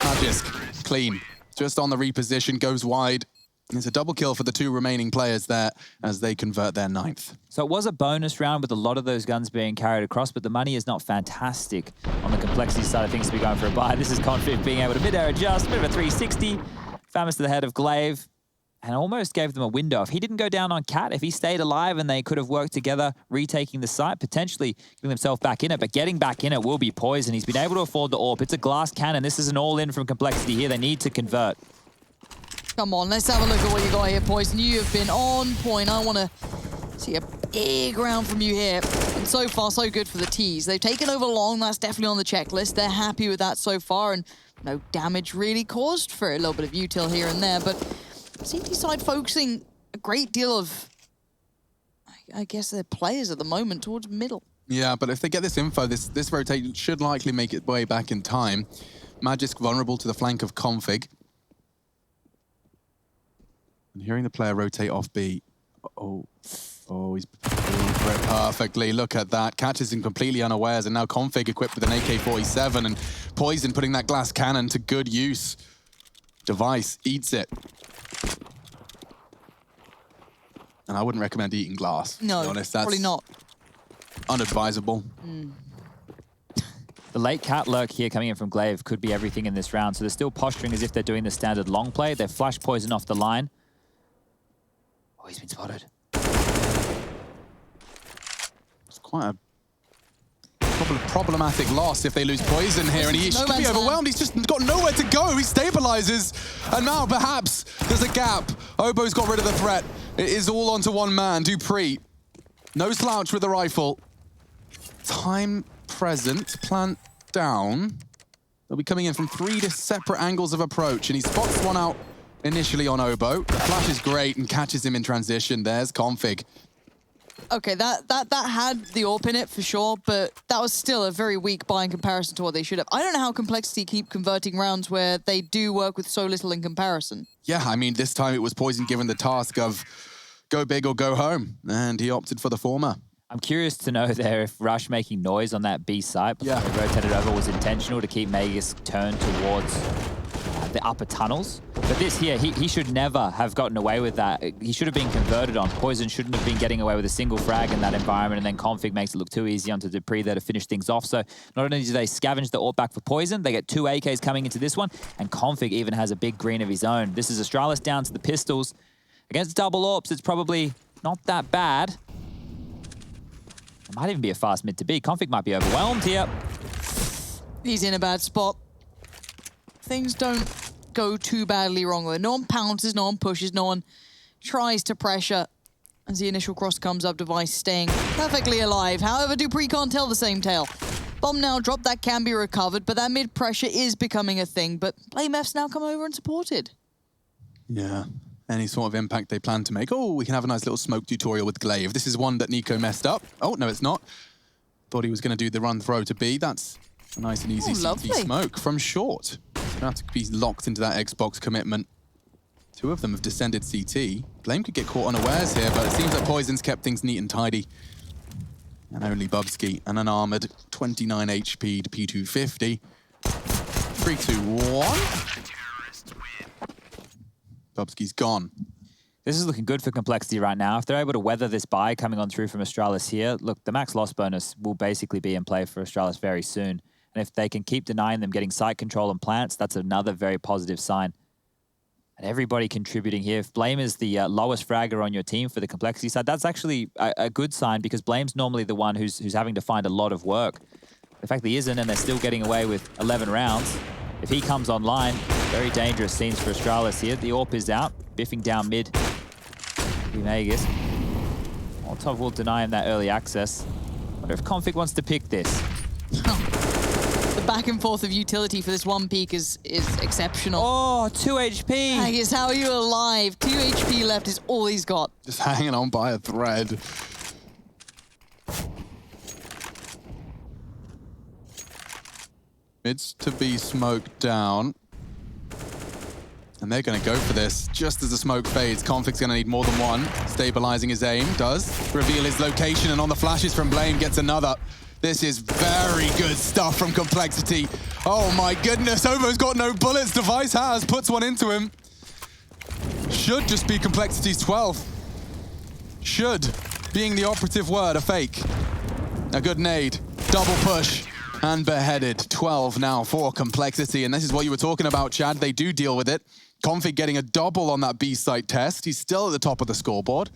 Magis, clean. Just on the reposition, goes wide. It's a double kill for the 2 remaining players there as they convert their 9th. So it was a bonus round with a lot of those guns being carried across, but the money is not fantastic on the complexity side of things to be going for a buy. This is Config being able to mid-air adjust, bit of a 360. Famous to the head of Glaive, and almost gave them a window. If he didn't go down on Cat, if he stayed alive and they could have worked together, retaking the site, potentially getting themselves back in it, but getting back in it will be Poison. He's been able to afford the AWP. It's a glass cannon. This is an all-in from complexity here. They need to convert. Come on, let's have a look at what you got here, Poison. You have been on point. I want to see a big round from you here. And so far, so good for the T's. They've taken over long. That's definitely on the checklist. They're happy with that so far, and no damage really caused for a little bit of util here and there. But CT side focusing a great deal of, I guess, their players at the moment towards middle. Yeah, but if they get this info, this rotate should likely make its way back in time. Magisk vulnerable to the flank of Config. And hearing the player rotate off B. Oh, he's for it perfectly. Look at that. Catches him completely unawares, and now Config equipped with an AK-47, and Poison putting that glass cannon to good use. Device eats it. And I wouldn't recommend eating glass. No, to be honest. That's probably not. Unadvisable. The late Cat lurk here coming in from Glaive could be everything in this round, so they're still posturing as if they're doing the standard long play. They've flashed Poison off the line. Oh, he's been spotted. It's quite a problematic loss if they lose Poison here, and he should be overwhelmed. He's just got nowhere to go. He stabilizes, and now perhaps there's a gap. Obo's got rid of the threat. It is all onto one man, Dupree. No slouch with the rifle. Time present, plant down. They'll be coming in from 3 separate angles of approach, and he spots one out initially on Obo. The flash is great and catches him in transition. There's Config. Okay, that had the AWP in it for sure, but that was still a very weak buy in comparison to what they should have. I don't know how Complexity keep converting rounds where they do work with so little in comparison. Yeah, I mean, this time it was Poison given the task of go big or go home, and he opted for the former. I'm curious to know there if Rush making noise on that B site before Yeah. they rotated over was intentional to keep Magus turned towards the upper tunnels. But this here, he should never have gotten away with that. He should have been converted on. Poison shouldn't have been getting away with a single frag in that environment, and then Config makes it look too easy onto Dupree there to finish things off. So not only do they scavenge the AWP back for Poison, they get 2 AKs coming into this one, and Config even has a big green of his own. This is Astralis down to the pistols. Against double AWPs, it's probably not that bad. It might even be a fast mid to B. Config might be overwhelmed here. He's in a bad spot. Things don't go too badly wrong with it. No one pounces, no one pushes, no one tries to pressure. As the initial cross comes up, Device staying perfectly alive. However, Dupree can't tell the same tale. Bomb now dropped, that can be recovered, but that mid pressure is becoming a thing. But Blame F's now come over and supported. Yeah. Any sort of impact they plan to make. Oh, we can have a nice little smoke tutorial with Glaive. This is one that Nico messed up. Oh, no, it's not. Thought he was going to do the run throw to B. That's a nice and easy CT smoke from short. Going to have to be locked into that Xbox commitment. 2 of them have descended CT. Blame could get caught unawares here, but it seems like Poison's kept things neat and tidy. And only Bubsky and an armored 29 HP to P250 3, 2, 1. Bubsky's gone. This is looking good for Complexity right now. If they're able to weather this buy coming on through from Astralis here, look, the max loss bonus will basically be in play for Astralis very soon. And if they can keep denying them getting site control and plants, that's another very positive sign. And everybody contributing here. If Blame is the lowest fragger on your team for the Complexity side, that's actually a good sign because Blame's normally the one who's having to find a lot of work. The fact that he isn't and they're still getting away with 11 rounds, if he comes online, very dangerous scenes for Astralis here. The AWP is out, biffing down mid. Vegas. Molotov will deny him that early access. Wonder if Config wants to pick this. The back and forth of utility for this one peak is exceptional. Oh, 2 HP. Haggis, how are you alive? 2 HP left is all he's got. Just hanging on by a thread. Mid's to be smoked down. And they're going to go for this. Just as the smoke fades, Config's going to need more than one. Stabilizing his aim, does reveal his location, and on the flashes from Blame gets another. This is very good stuff from Complexity. Oh my goodness, Ovo's got no bullets. Device has, puts one into him. Should just be Complexity's 12th. Should, being the operative word, a fake. A good nade, double push. And beheaded. 12 now for Complexity. And this is what you were talking about, Chad. They do deal with it. Config getting a double on that B site test. He's still at the top of the scoreboard.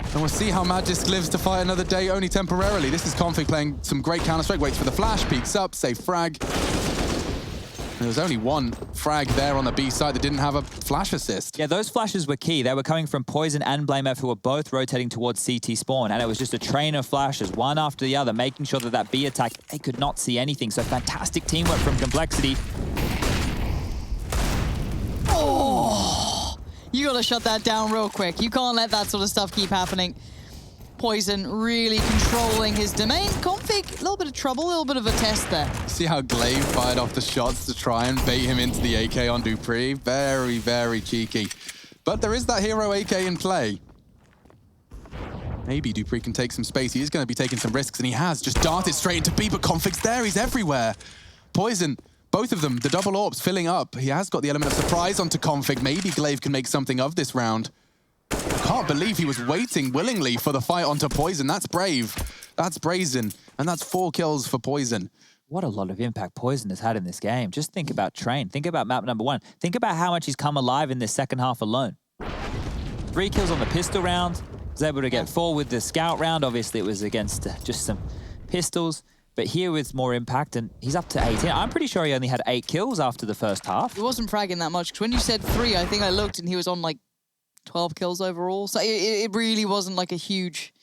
And we'll see how Magisk lives to fight another day, only temporarily. This is Config playing some great Counter-Strike. Waits for the flash, peeks up, safe frag. There was only one frag there on the B side that didn't have a flash assist. Yeah, those flashes were key. They were coming from Poison and BlameF, who were both rotating towards CT spawn, and it was just a train of flashes, one after the other, making sure that that B attack, they could not see anything. So fantastic teamwork from Complexity. Oh, you gotta shut that down real quick. You can't let that sort of stuff keep happening. Poison really controlling his domain. Config, a little bit of trouble, a little bit of a test there. See how Glaive fired off the shots to try and bait him into the AK on Dupree. Very, very cheeky. But there is that hero AK in play. Maybe Dupree can take some space. He is going to be taking some risks, and he has just darted straight into B, but Config's there. He's everywhere. Poison, both of them, the double AWPs filling up. He has got the element of surprise onto Config. Maybe Glaive can make something of this round. Can't believe he was waiting willingly for the fight onto Poison. That's brave. That's brazen. And that's 4 kills for Poison. What a lot of impact Poison has had in this game. Just think about Train. Think about map number 1. Think about how much he's come alive in this second half alone. 3 kills on the pistol round. Was able to get 4 with the scout round. Obviously, it was against just some pistols. But here with more impact, and he's up to 18. I'm pretty sure he only had 8 kills after the first half. He wasn't fragging that much, because when you said 3, I think I looked and he was on like 12 kills overall. So it really wasn't like a huge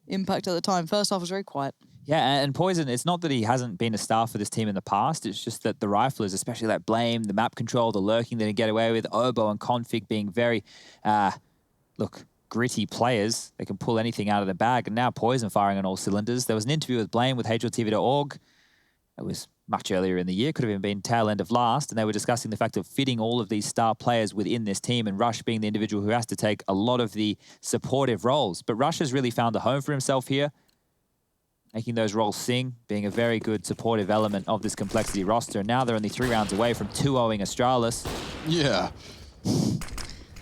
impact at the time. First half was very quiet. Yeah, and Poison, it's not that he hasn't been a star for this team in the past. It's just that the riflers, especially that Blame, the map control, the lurking that he get away with, Obo and Config being very, gritty players. They can pull anything out of the bag. And now Poison firing on all cylinders. There was an interview with Blame with HLTV.org. It was much earlier in the year, could have even been tail end of last, and they were discussing the fact of fitting all of these star players within this team, and Rush being the individual who has to take a lot of the supportive roles. But Rush has really found a home for himself here, making those roles sing, being a very good supportive element of this Complexity roster. And now they're only 3 rounds away from 2-0ing Astralis. Yeah.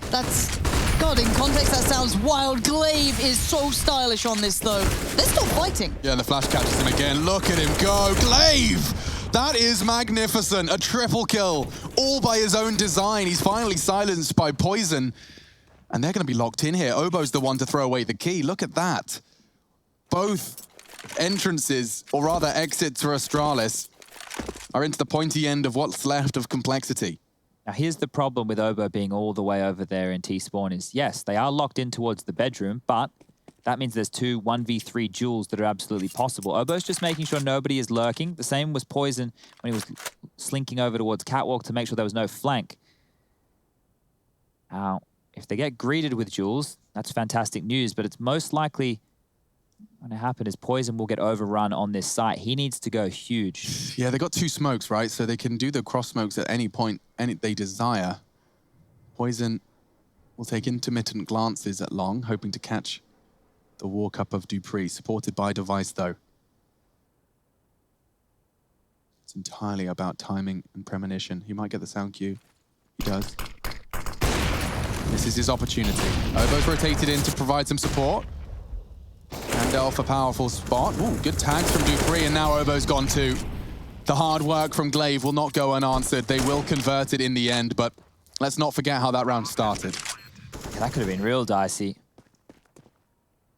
That's... God, in context, that sounds wild. Glaive is so stylish on this, though. They're still fighting. Yeah, and the flash catches him again. Look at him go. Glaive! That is magnificent. A triple kill, all by his own design. He's finally silenced by Poison. And they're going to be locked in here. Obo's the one to throw away the key. Look at that. Both entrances, or rather exits for Astralis, are into the pointy end of what's left of Complexity. Now, here's the problem with Obo being all the way over there in T-spawn is, yes, they are locked in towards the bedroom, but that means there's 2 1v3 duels that are absolutely possible. Obo's just making sure nobody is lurking. The same was Poison when he was slinking over towards Catwalk to make sure there was no flank. Now, if they get greeted with duels, that's fantastic news, but it's most likely going to happen is Poison will get overrun on this site. He needs to go huge. Yeah, they got 2 smokes, right? So they can do the cross smokes at any point they desire. Poison will take intermittent glances at long, hoping to catch the walk-up of Dupree, supported by Device, though. It's entirely about timing and premonition. He might get the sound cue. He does. This is his opportunity. Obo's rotated in to provide some support. Handelf a powerful spot. Ooh, good tags from Dupree, and now Obo's gone too. The hard work from Glaive will not go unanswered. They will convert it in the end, but let's not forget how that round started. Yeah, that could have been real dicey.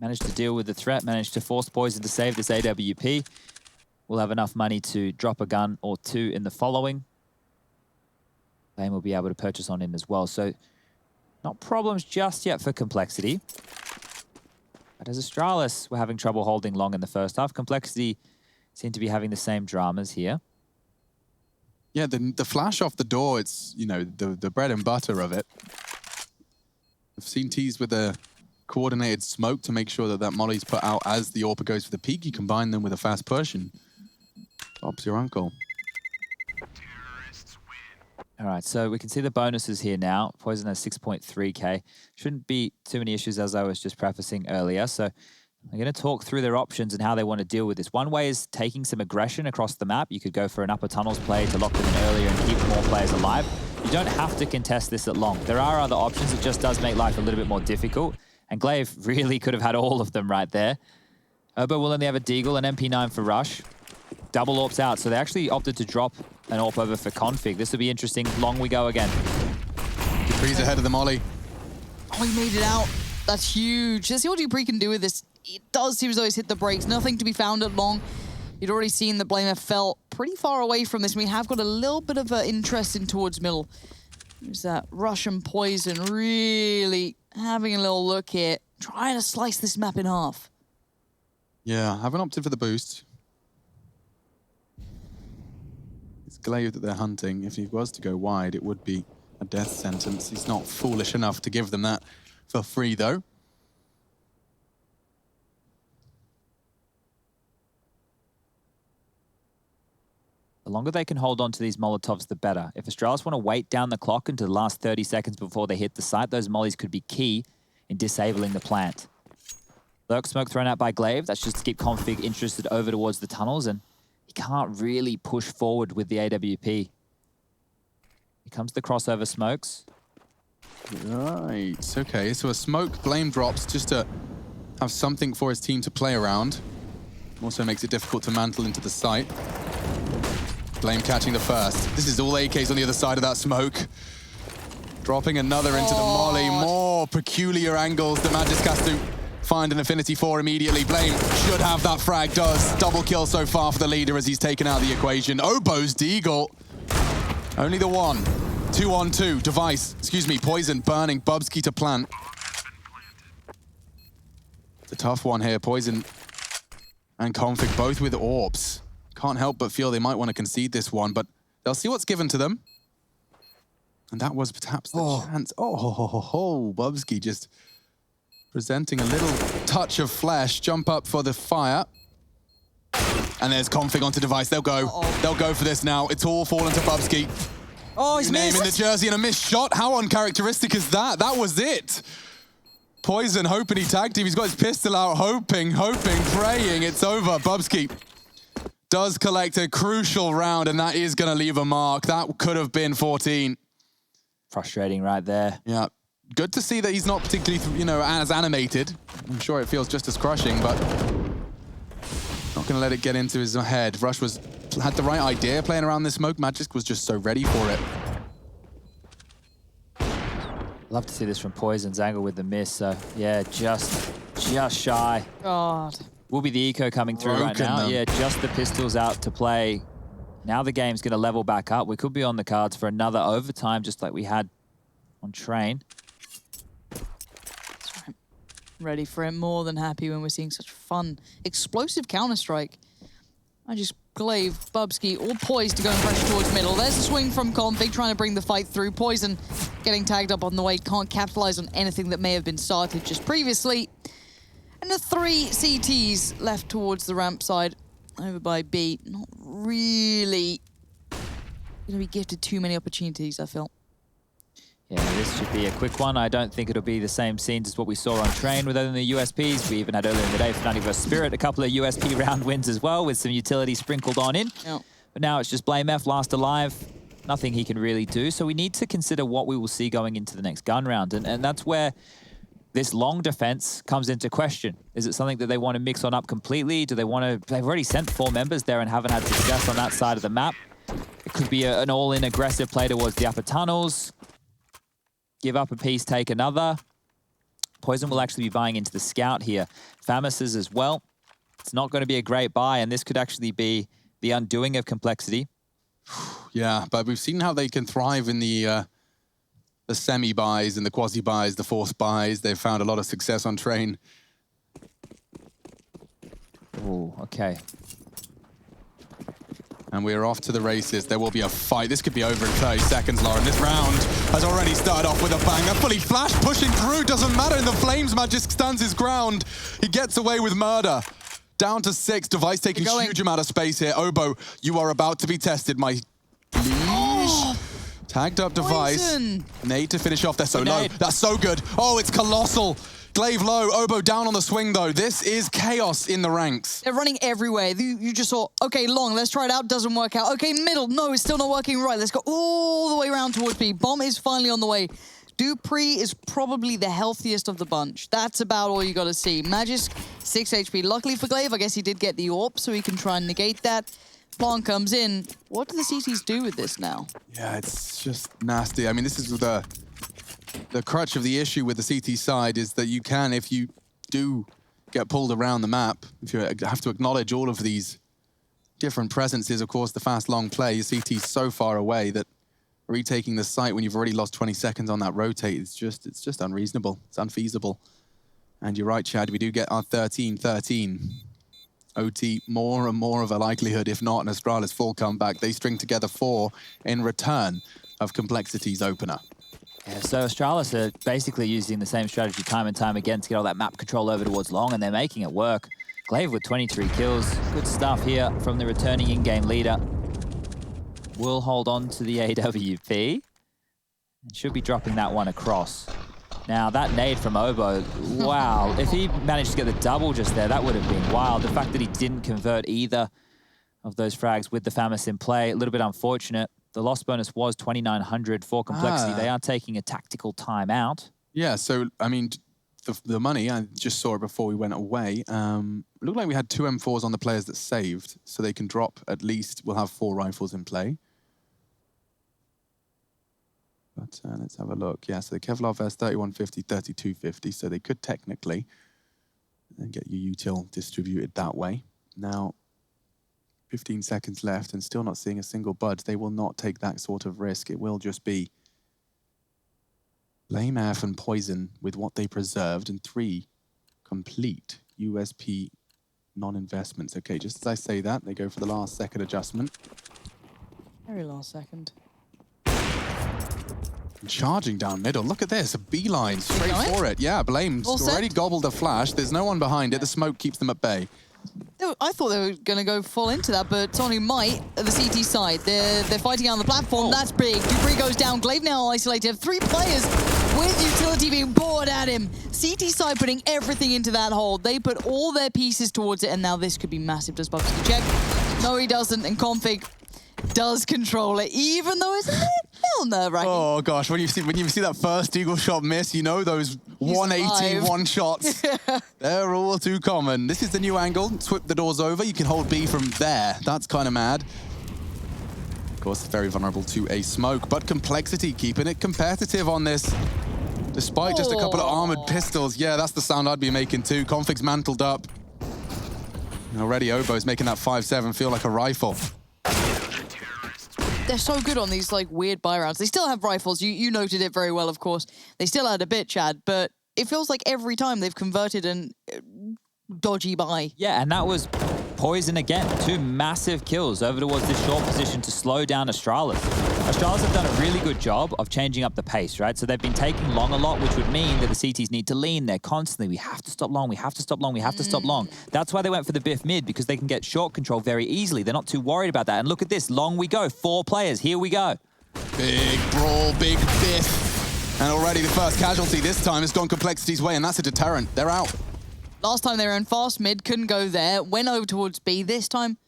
Managed to deal with the threat, managed to force Poison to save this AWP. We'll have enough money to drop a gun or two in the following. Flame will be able to purchase on in as well. So not problems just yet for Complexity. But as Astralis were having trouble holding long in the first half, Complexity seem to be having the same dramas here. Yeah, the flash off the door, it's, you know, the bread and butter of it. I've seen teased with a coordinated smoke to make sure that that molly's put out as the AWP goes for the peak. You combine them with a fast push and Bob's your uncle. All right, so we can see the bonuses here now. Poison has 6.3k. Shouldn't be too many issues, as I was just prefacing earlier. So I'm going to talk through their options and how they want to deal with this. One way is taking some aggression across the map. You could go for an upper tunnels play to lock them in earlier and keep more players alive. You don't have to contest this at long. There are other options. It just does make life a little bit more difficult. And Glaive really could have had all of them right there. Obo will only have a Deagle, an MP9 for Rush. Double AWPs out, so they actually opted to drop an AWP over for Config. This will be interesting. Long we go again. Dupree's ahead of the molly. Oh, he made it out. That's huge. Let's see what Dupree can do with this. It does seem as though he's hit the brakes. Nothing to be found at long. You'd already seen that Blamer fell pretty far away from this. We have got a little bit of interest in towards middle. There's that Russian Poison really having a little look here. Trying to slice this map in half. Yeah, haven't opted for the boost. It's Glaive that they're hunting. If he was to go wide, it would be a death sentence. He's not foolish enough to give them that for free, though. The longer they can hold on to these Molotovs, the better. If Astralis want to wait down the clock into the last 30 seconds before they hit the site, those mollies could be key in disabling the plant. Lurk smoke thrown out by Glaive. That's just to keep Config interested over towards the tunnels, and he can't really push forward with the AWP. Here comes the crossover smokes. Right, okay, so a smoke blame drops just to have something for his team to play around. Also makes it difficult to mantle into the site. Blame catching the first. This is all AKs on the other side of that smoke. Dropping another into the molly. More peculiar angles. The Magisk has to find an affinity for immediately. Blame should have that frag, does. Double kill so far for the leader as he's taken out of the equation. Obo's Deagle. Only the one. 2-on-2. Device, excuse me, Poison burning Bubsky to plant. It's a tough one here. Poison and Config both with AWPs. Can't help but feel they might want to concede this one, but they'll see what's given to them. And that was perhaps the chance. Bubsky just presenting a little touch of flesh. Jump up for the fire. And there's Config onto Device. They'll go. They'll go for this now. It's all fallen to Bubsky. Oh, he's missed. Name in the jersey and a missed shot. How uncharacteristic is that? That was it. Poison hoping he tagged him. He's got his pistol out, hoping, praying. It's over. Bubsky does collect a crucial round, and that is going to leave a mark. That could have been 14. Frustrating right there. Yeah. Good to see that he's not particularly, you know, as animated. I'm sure it feels just as crushing, but not going to let it get into his head. Rush had the right idea playing around this smoke. Magisk was just so ready for it. Love to see this from Poison's angle with the miss. So yeah, just shy. God. Will be the eco coming through right now. Yeah, just the pistols out to play. Now the game's going to level back up. We could be on the cards for another overtime, just like we had on Train. That's right. Ready for it. More than happy when we're seeing such fun, explosive Counter-Strike. I just Glaive, Bubsky, all poised to go and pressure towards middle. There's a swing from Config, trying to bring the fight through. Poison getting tagged up on the way. Can't capitalize on anything that may have been started just previously. And the 3 CTs left towards the ramp side over by B. Not really going to be gifted too many opportunities, I feel. Yeah, this should be a quick one. I don't think it'll be the same scenes as what we saw on Train with only the USPs. We even had earlier in the day Fnatic vs Spirit, a couple of USP round wins as well with some utility sprinkled on in. Yeah. But now it's just Blame F last alive. Nothing he can really do. So we need to consider what we will see going into the next gun round. And that's where this long defense comes into question. Is it something that they want to mix on up completely? Do they want to... They've already sent 4 members there and haven't had success on that side of the map. It could be an all-in aggressive play towards the upper tunnels. Give up a piece, take another. Poison will actually be buying into the scout here. Famouses as well. It's not going to be a great buy, and this could actually be the undoing of Complexity. Yeah, but we've seen how they can thrive in the semi-buys and the quasi-buys, the force buys. They've found a lot of success on train. Oh, okay. And we're off to the races. There will be a fight. This could be over in 30 seconds, Lauren. This round has already started off with a banger. Fully flash, pushing through. Doesn't matter. In the flames, Magisk stands his ground. He gets away with murder. Down to 6. Device taking a huge amount of space here. Obo, you are about to be tested, my liege. Oh, tagged up Device. Poison. Nade to finish off. They're so low. That's so good. Oh, it's colossal. Glaive low, Obo down on the swing though. This is chaos in the ranks. They're running everywhere. You just saw, okay, long, let's try it out, doesn't work out. Okay, middle, no, it's still not working right. Let's go all the way around towards B. Bomb is finally on the way. Dupree is probably the healthiest of the bunch. That's about all you gotta see. Magisk, 6 HP. Luckily for Glaive, I guess he did get the AWP, so he can try and negate that. Plan comes in. What do the CTs do with this now? Yeah, it's just nasty. I mean, this is the crutch of the issue with the CT side is that you can, if you do get pulled around the map, if you have to acknowledge all of these different presences, of course, the fast, long play, your CT's so far away that retaking the site when you've already lost 20 seconds on that rotate, it's just unreasonable. It's unfeasible. And you're right, Chad, we do get our 13-13. OT, more and more of a likelihood, if not an Astralis full comeback. They string together 4 in return of Complexity's opener. Yeah, so Astralis are basically using the same strategy time and time again to get all that map control over towards long, and they're making it work. Glaive with 23 kills. Good stuff here from the returning in-game leader. Will hold on to the AWP. And should be dropping that one across. Now, that nade from Obo, wow. If he managed to get the double just there, that would have been wild. The fact that he didn't convert either of those frags with the FAMAS in play, a little bit unfortunate. The loss bonus was 2,900 for Complexity. They are taking a tactical timeout. Yeah, so, I mean, the money, I just saw it before we went away. It looked like we had 2 M4s on the players that saved, so they can drop at least, we'll have 4 rifles in play. But let's have a look. Yeah, so the Kevlar vest, 3150, 3250, so they could technically get your util distributed that way. Now, 15 seconds left and still not seeing a single budge. They will not take that sort of risk. It will just be Blame F and Poison with what they preserved and 3 complete USP non-investments. Okay, just as I say that, they go for the last second adjustment. Very last second. Charging down middle. Look at this, a beeline straight for it. Yeah, Blame's already gobbled a flash. There's no one behind it. The smoke keeps them at bay. I thought they were going to go full into that, but Tony might at the CT side. They're fighting on the platform. That's big. Dupree goes down. Glaive now isolated. 3 players with utility being poured at him. CT side putting everything into that hole. They put all their pieces towards it, and now this could be massive. Does Bubsy check? No, he doesn't. And Config does control it, even though it's a little nerve-wracking. Oh gosh, when you see that first eagle shot miss, you know those 180 one shots. They're all too common. This is the new angle. Swip the doors over. You can hold B from there. That's kind of mad. Of course, it's very vulnerable to a smoke, but Complexity keeping it competitive on this. Despite just a couple of armored pistols. Yeah, that's the sound I'd be making too. Config's mantled up. And already Obo's making that 5.7 feel like a rifle. They're so good on these like weird buy rounds. They still have rifles. You noted it very well, of course. They still had a bit, Chad, but it feels like every time they've converted an dodgy buy. Yeah, and that was Poison again. 2 massive kills over towards this short position to slow down Astralis. Astralis have done a really good job of changing up the pace, right? So they've been taking long a lot, which would mean that the CTs need to lean there constantly. We have to stop long, we have to stop long, we have to stop long. That's why they went for the Biff mid, because they can get short control very easily. They're not too worried about that. And look at this, long we go, 4 players, here we go. Big brawl, big Biff. And already the first casualty this time has gone Complexity's way, and that's a deterrent. They're out. Last time they were in fast mid, couldn't go there. Went over towards B. This time,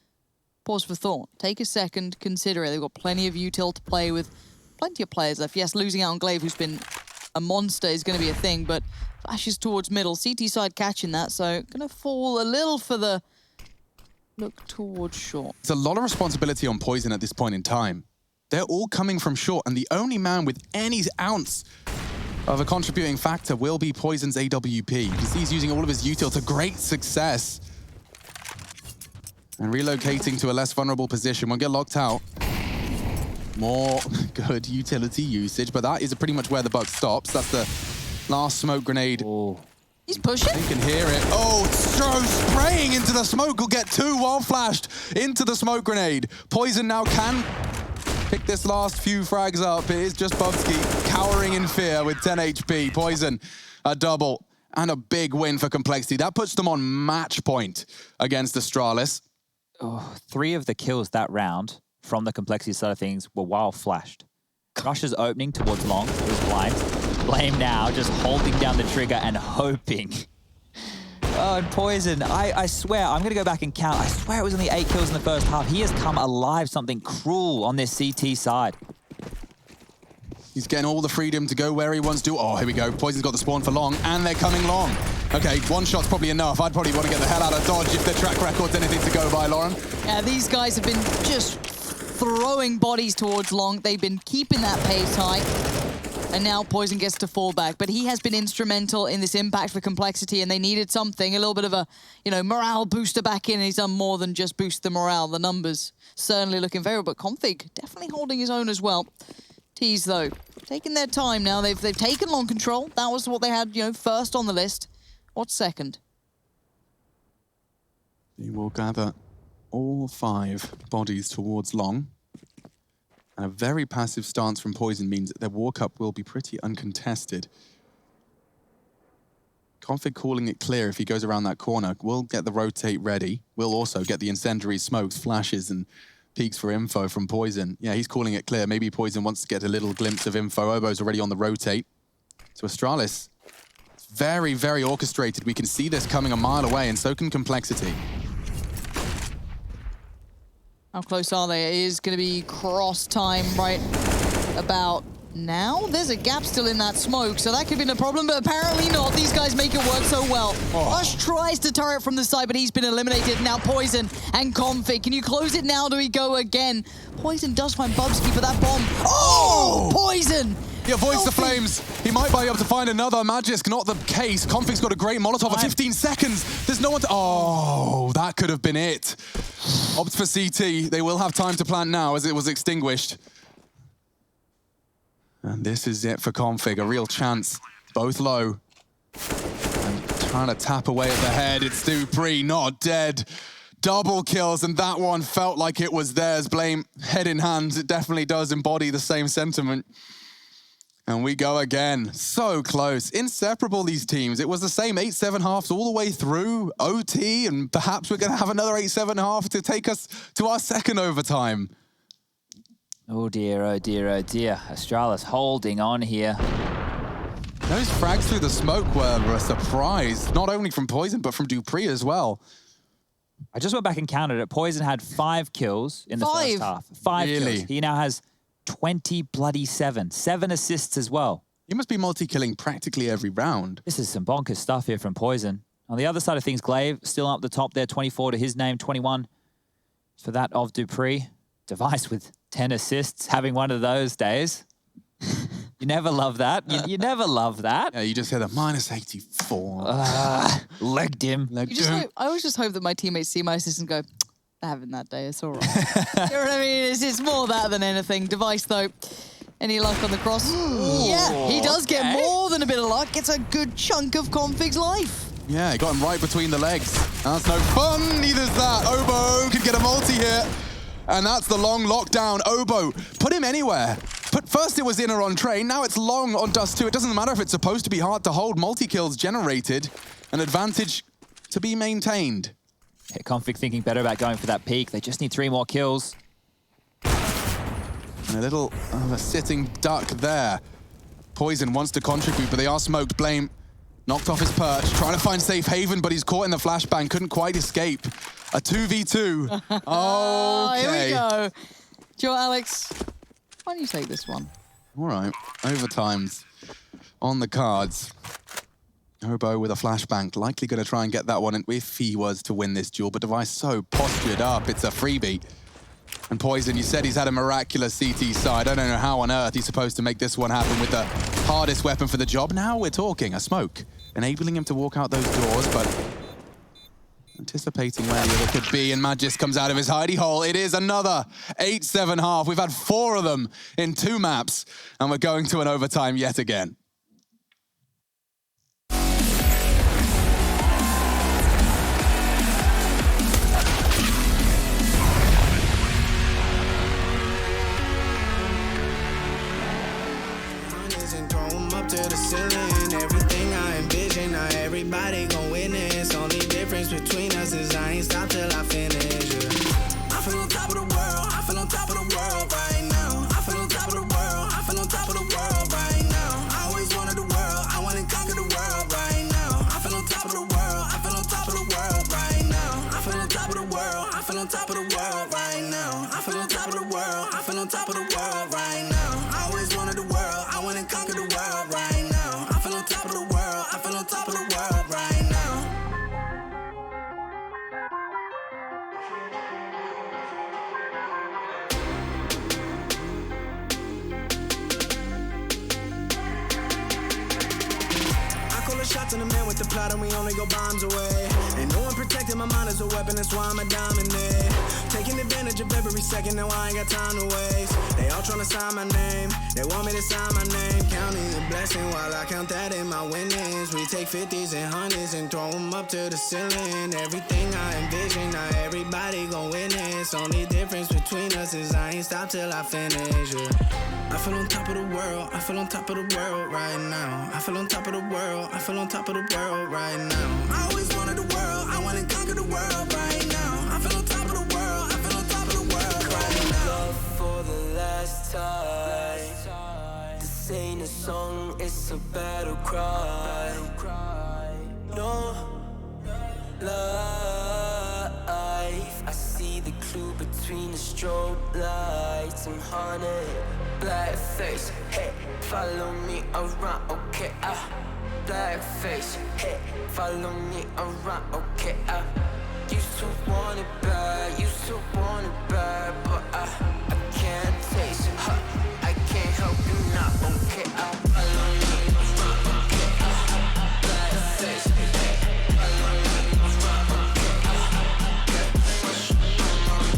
pause for thought. Take a second, consider it. They've got plenty of util to play with. Plenty of players left. Yes, losing out on Glaive, who's been a monster, is going to be a thing, but flashes towards middle. CT side catching that, so going to fall a little for the look towards short. It's a lot of responsibility on Poison at this point in time. They're all coming from short, and the only man with any ounce of a contributing factor will be Poison's AWP. You can see he's using all of his util to great success. And relocating to a less vulnerable position. Won't get locked out. More good utility usage, but that is pretty much where the buck stops. That's the last smoke grenade. Oh. He's pushing. You can hear it. Oh, Stro spraying into the smoke. Will get two while flashed into the smoke grenade. Poison now can pick this last few frags up. It is just Bubsky cowering in fear with 10 HP. Poison, a double and a big win for Complexity. That puts them on match point against Astralis. Oh, 3 of the kills that round from the Complexity side of things were while flashed. Rush's opening towards long, it was blind. Blame now, just holding down the trigger and hoping. Oh, and Poison, I swear, I'm going to go back and count. I swear it was only 8 kills in the first half. He has come alive, something cruel on this CT side. He's getting all the freedom to go where he wants to. Oh, here we go. Poison's got the spawn for long, and they're coming long. Okay, one shot's probably enough. I'd probably want to get the hell out of Dodge if their track record's anything to go by, Lauren. Yeah, these guys have been just throwing bodies towards long. They've been keeping that pace high. And now Poison gets to fall back. But he has been instrumental in this impact for Complexity, and they needed something, a little bit of a, morale booster back in, and he's done more than just boost the morale. The numbers certainly looking favorable, but Config definitely holding his own as well. Tease, though, taking their time now. They've taken long control. That was what they had, first on the list. What's second? He will gather all 5 bodies towards long. And a very passive stance from Poison means that their walk-up will be pretty uncontested. Config calling it clear if he goes around that corner. We'll get the rotate ready. We'll also get the incendiary smokes, flashes, and peeks for info from Poison. Yeah, he's calling it clear. Maybe Poison wants to get a little glimpse of info. Obo's already on the rotate. So Astralis, it's very, very orchestrated. We can see this coming a mile away, and so can Complexity. How close are they? It is going to be cross time right about now. There's a gap still in that smoke, so that could be a problem, but apparently not. These guys make it work so well. Oh. Rush tries to turret from the side, but he's been eliminated. Now Poison and Config. Can you close it now? Do we go again? Poison does find Bubsky for that bomb. Oh! Poison! He avoids the flames. He might be able to find another. Magisk, not the case. Config's got a great Molotov at 15 seconds. There's no one to... Oh, that could have been it. Opts for CT. They will have time to plant now as it was extinguished. And this is it for Config. A real chance. Both low. And trying to tap away at the head. It's Dupree, not dead. Double kills, and that one felt like it was theirs. Blame head in hand. It definitely does embody the same sentiment. And we go again. So close. Inseparable, these teams. It was the same 8-7 halves all the way through OT, and perhaps we're going to have another 8-7 half to take us to our second overtime. Oh dear, oh dear, oh dear. Astralis holding on here. Those frags through the smoke were a surprise, not only from Poison, but from Dupree as well. I just went back and counted it. Poison had 5 kills in the first half. 5 Really? kills. He now has 27. 7 assists as well. He must be multi-killing practically every round. This is some bonkers stuff here from Poison. On the other side of things, Glaive still up the top there, 24 to his name, 21 for that of Dupree. Device with 10 assists, having one of those days. You never love that. You never love that. Yeah, you just hear the -84. Legged him. I always just hope that my teammates see my assist and go, they're having that day, it's all right. You know what I mean? It's more that than anything. Device, though, any luck on the cross? Yeah, he does get more than a bit of luck. It's a good chunk of Config's life. Yeah, he got him right between the legs. That's no fun, neither's that. Obo could get a multi here. And that's the long lockdown. Obo, put him anywhere. First it was inner on train, now it's long on Dust2. It doesn't matter if it's supposed to be hard to hold. Multi-kills generated, an advantage to be maintained. Yeah, Config thinking better about going for that peak. They just need 3 more kills. And a little of a sitting duck there. Poison wants to contribute, but they are smoked. Blame knocked off his perch, trying to find safe haven, but he's caught in the flashbang, couldn't quite escape. A 2v2. Here we Okay. go. Joe, Alex, why don't you take this one? All right. Overtimes on the cards. Obo with a flashbang, likely going to try and get that one if he was to win this duel, but Device so postured up, it's a freebie. And Poison, you said he's had a miraculous CT side. I don't know how on earth he's supposed to make this one happen with the hardest weapon for the job. Now we're talking, a smoke, enabling him to walk out those doors, but anticipating where the other could be, and Magis comes out of his hidey hole. It is another 8-7 half. We've had 4 of them in 2 maps, and we're going to an overtime yet again. To the ceiling, everything I envision, now everybody gon' witness. Only difference between us is I ain't stop till I finish. Yeah. I feel on top of the world, I feel on top of the world right now. I feel on top of the world, I feel on top of the world right now. I always wanted the world, I wanna conquer the world right now. I feel on top of the world, I feel on top of the world right now. I feel on top of the world, I feel on top of the world right now. I feel on top of the world, I feel on top of the world right now. I always wanted the world, I wanna conquer the world right now. I feel on top of the world, I feel on top of the world right now. Shots in the man with the plot and we only go bombs away. Ain't no one protecting my mind as a weapon, that's why I'm a dominate. Taking advantage of every second, now I ain't got time to waste. They all tryna sign my name, they want me to sign my name. Counting a blessing while I count that in my winnings. We take 50s and 100s and throw them up to the ceiling. Everything I envision, now everybody gon' witness. Only difference between us is I ain't stop till I finish, yeah. I feel on top of the world, I feel on top of the world right now. I feel on top of the world, I feel on top of the world right now. I always wanted the world, I wanna conquer the world right now. I feel on top of the world, I feel on top of the world right now. Love for the last time. This ain't a song, it's a battle cry. No life. I see the clue between the strobe lights. I'm haunted, black face. Hey, follow me around, okay? Black face. Hey, follow me around, okay? Used to want it bad, used to want it bad, but I can't taste it. I can't help you now, okay? Follow me around, okay? Black face. Hey, follow me around, okay?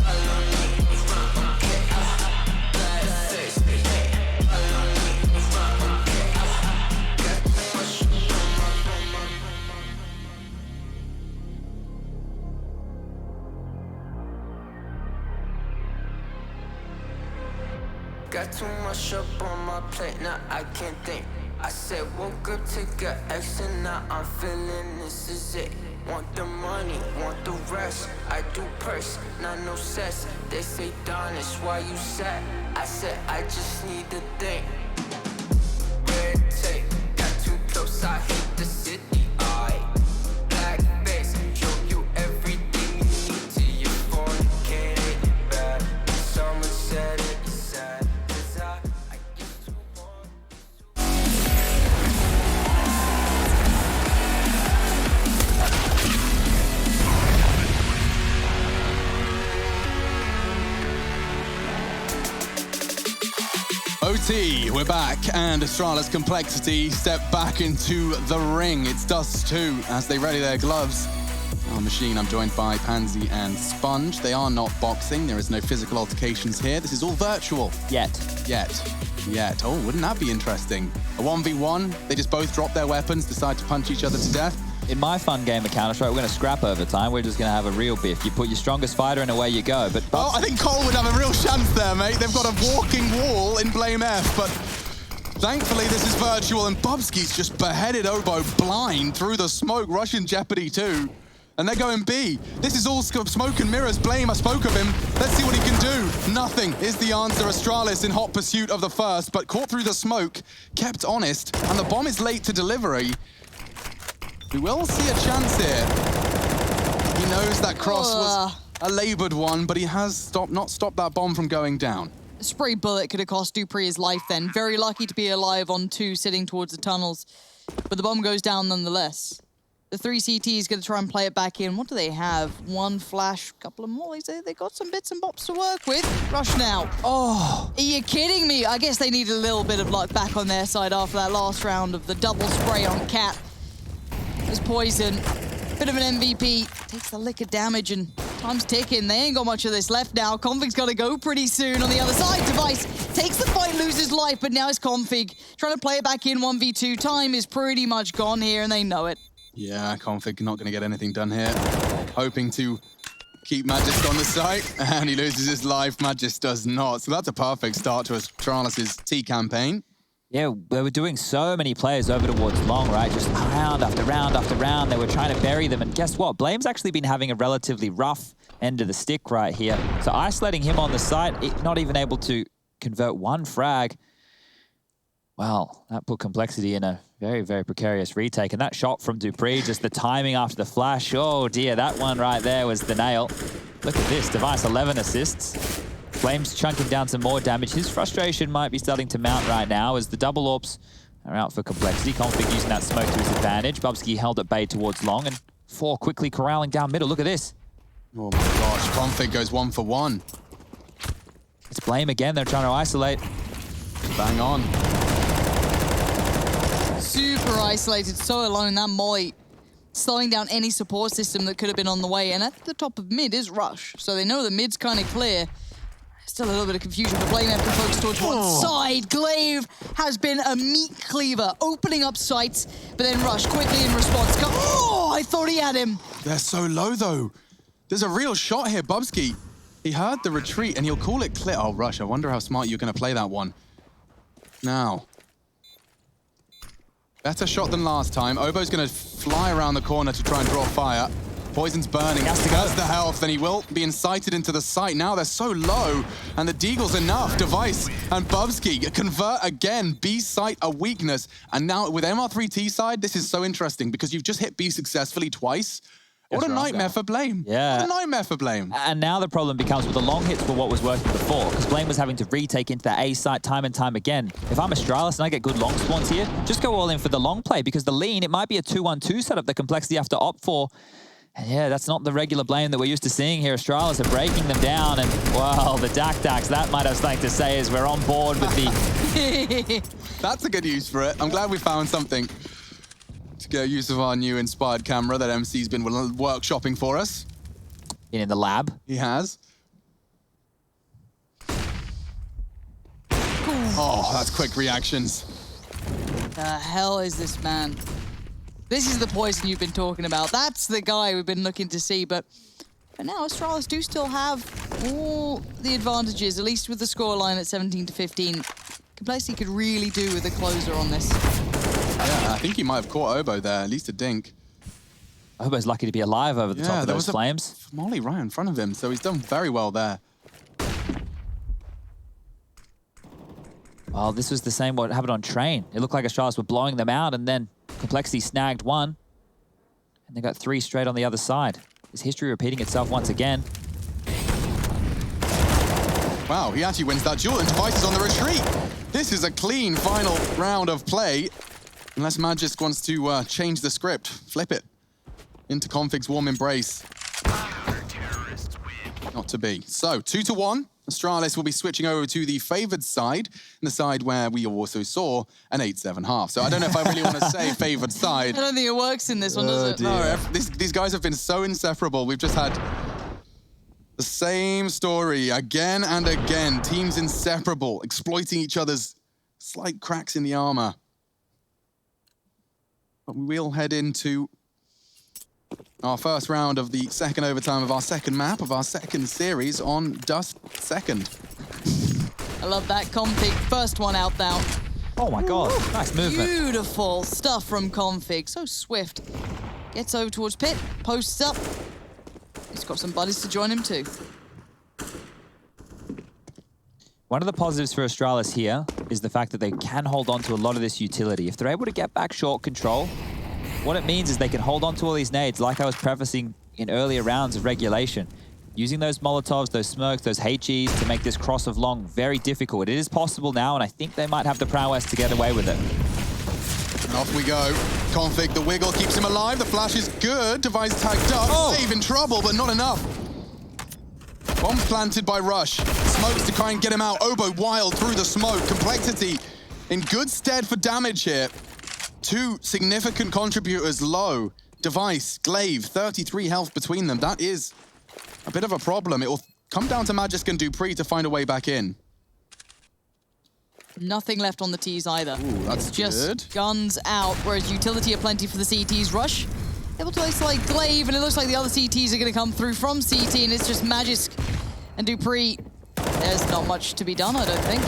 Follow me around, okay? Black face. Hey, follow me around, okay? Got too much up on my plate, now I can't think. I said woke up to get X and now I'm feeling this is it. Want the money, want the rest. I do purse, not no cess. They say Darnish, why you sad? I said I just need to think. Red tape, got too close, I hate the city. Black face, show you everything you need to your phone. Can't hit it bad. Someone said it's sad. I used to want. OT, we're back, and Astralis Complexity step back into the ring. It's Dust2 as they ready their gloves. On Machine, I'm joined by Pansy and Sponge. They are not boxing. There is no physical altercations here. This is all virtual. Yet. Oh, wouldn't that be interesting? A 1v1, they just both drop their weapons, decide to punch each other to death. In my fun game of Counter-Strike, we're going to scrap over time. We're just going to have a real biff. You put your strongest fighter and away you go. But Oh, I think Cole would have a real chance there, mate. They've got a walking wall in Blame F, but thankfully this is virtual, and Bubsky's just beheaded Obo blind through the smoke, Russian Jeopardy 2. And they're going B. This is all smoke and mirrors. Blame, I spoke of him. Let's see what he can do. Nothing is the answer. Astralis in hot pursuit of the first, but caught through the smoke, kept honest, and the bomb is late to delivery. We will see a chance here. He knows that cross was a labored one, but he has not stopped that bomb from going down. A spray bullet could have cost Dupree his life then. Very lucky to be alive on 2 sitting towards the tunnels. But the bomb goes down nonetheless. The 3 CT is going to try and play it back in. What do they have? 1 flash, couple of mollies. They got some bits and bops to work with. Rush now. Oh, Are you kidding me? I guess they need a little bit of luck back on their side after that last round of the double spray on Cat. There's Poison. Bit of an MVP. Takes the lick of damage and time's ticking. They ain't got much of this left now. Config's got to go pretty soon on the other side. Device takes the fight, loses life, but now it's Config trying to play it back in 1v2. Time is pretty much gone here and they know it. Yeah, Config not going to get anything done here. Hoping to keep Magist on the site, and he loses his life. Magist does not. So that's a perfect start to Astralis' T campaign. yeah, they were doing so many players over towards long, right? Just round after round after round. They were trying to bury them. And guess what? Blame's actually been having a relatively rough end of the stick right here. So isolating him on the site, not even able to convert 1 frag. Well, that put Complexity in a very, very precarious retake. And that shot from Dupree, just the timing after the flash. Oh dear, that one right there was the nail. Look at this, Device 11 assists. Flames chunking down some more damage. His frustration might be starting to mount right now as the double orbs are out for Complexity. Config using that smoke to his advantage. Bubsky held at bay towards long, and 4 quickly corralling down middle. Look at this. Oh my gosh, Config goes 1 for 1. It's Blame again. They're trying to isolate. Bang on. Super isolated, so alone. That molly slowing down any support system that could have been on the way. And at the top of mid is Rush, so they know the mid's kind of clear. Still a little bit of confusion, but Blame have to focus towards one side. Glaive has been a meat cleaver, opening up sights, but then Rush quickly in response. Oh, I thought he had him. They're so low, though. There's a real shot here, Bubsky. He heard the retreat, and he'll call it clear. Oh, Rush, I wonder how smart you're going to play that one. Now. Better shot than last time. Obo's going to fly around the corner to try and draw fire. Poison's burning. He has the health, and he will be incited into the site. Now they're so low, and the Deagle's enough. Device and Bubsky convert again. B site a weakness. And now with MR3T side, this is so interesting because you've just hit B successfully twice. What a nightmare for Blame. Yeah. What a nightmare for Blame. And now the problem becomes with the long hits were what was working before, because Blame was having to retake into that A site time and time again. If I'm Astralis and I get good long spawns here, just go all in for the long play, because the lean, it might be a 2-1-2 setup that Complexity have to opt for. And yeah, that's not the regular Blame that we're used to seeing here. Astralis are breaking them down, and well, the Dak-Daks, that might have something to say as we're on board with the... That's a good use for it. I'm glad we found something to get use of our new inspired camera that MC's been workshopping for us. in the lab. He has. Oh, that's quick reactions. The hell is this man? This is the Poison you've been talking about. That's the guy we've been looking to see, but now Astralis do still have all the advantages, at least with the scoreline at 17-15. Complexity could really do with a closer on this. Yeah, I think he might have caught Obo there, at least a dink. Obo's lucky to be alive over the top of those flames. Molly right in front of him, so he's done very well there. Well, this was the same what happened on Train. It looked like Astralis were blowing them out, and then Complexity snagged one. And they got three straight on the other side. Is history repeating itself once again? Wow, he actually wins that duel, and Device is on the retreat. This is a clean final round of play. Unless Magisk wants to change the script, flip it into Config's warm embrace. Not to be. So, 2-1. Astralis will be switching over to the favored side, the side where we also saw an 8-7 half. So I don't know if I really want to say favored side. I don't think it works in this one, does it? No, these guys have been so inseparable. We've just had the same story again and again. Teams inseparable, exploiting each other's slight cracks in the armor. But we'll head into our first round of the second overtime of our second map, of our second series on Dust2. I love that Config. First one out down. Oh my god, nice movement. Beautiful stuff from Config. So swift. Gets over towards Pit, posts up. He's got some buddies to join him too. One of the positives for Astralis here is the fact that they can hold on to a lot of this utility. If they're able to get back short control, what it means is they can hold on to all these nades, like I was prefacing in earlier rounds of regulation. Using those Molotovs, those smokes, those HEs to make this cross of long very difficult. It is possible now, and I think they might have the prowess to get away with it. And off we go. Config, the wiggle keeps him alive. The flash is good. Device tagged up. Oh. Save in trouble, but not enough. Bomb planted by Rush. Smokes to try and get him out. Obo wild through the smoke. Complexity in good stead for damage here. Two significant contributors low. Device, Glaive, 33 health between them. That is a bit of a problem. It will come down to Magisk and Dupree to find a way back in. Nothing left on the T's either. Ooh, that's just good. guns out, whereas utility are plenty for the CTs. Rush able to isolate Glaive, and it looks like the other CTs are going to come through from CT, and it's just Magisk and Dupree. There's not much to be done, I don't think.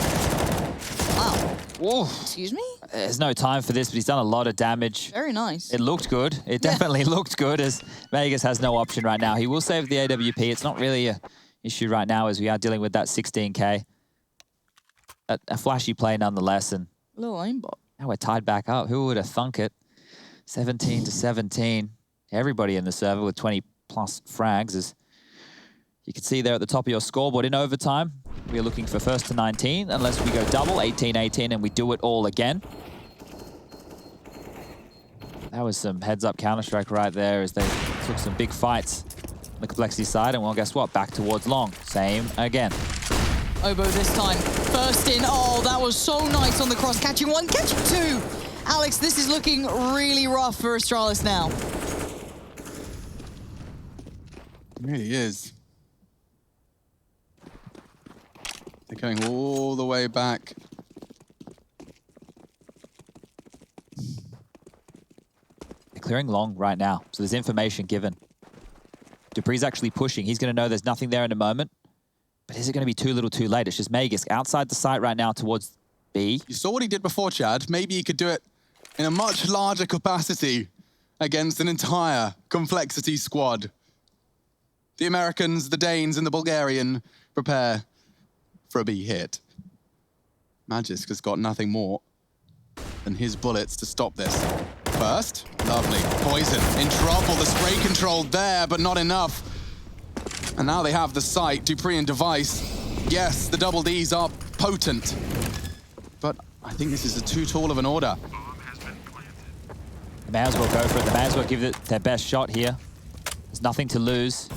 Wow. Whoa. Excuse me? There's no time for this, but he's done a lot of damage. Very nice. It looked good. It definitely looked good, as Vegas has no option right now. He will save the AWP. It's not really an issue right now, as we are dealing with that 16K. A flashy play nonetheless, and Little aimbot. now we're tied back up. Who would have thunk it? 17 to 17. Everybody in the server with 20 plus frags, as you can see there at the top of your scoreboard. In overtime, we are looking for first to 19, unless we go double, 18-18, and we do it all again. That was some heads-up Counter-Strike right there, as they took some big fights on the Complexity side, and well, guess what? Back towards long. Same again. Obo this time. First in. Oh, that was so nice on the cross. Catching one, catching two. Alex, this is looking really rough for Astralis now. It really is. They're going all the way back. They're clearing long right now, so there's information given. Dupree's actually pushing. He's going to know there's nothing there in a moment. But is it going to be too little too late? It's just Magisk outside the site right now towards B. You saw what he did before, Chad. Maybe he could do it in a much larger capacity against an entire Complexity squad. The Americans, the Danes, and the Bulgarian prepare for a B hit. Magisk has got nothing more than his bullets to stop this. First, lovely. Poison in trouble. The spray controlled there, but not enough. And now they have the site, Dupree and Device. Yes, the double Ds are potent. But I think this is too tall of an order. They may as well go for it. They may as well give it their best shot here. There's nothing to lose,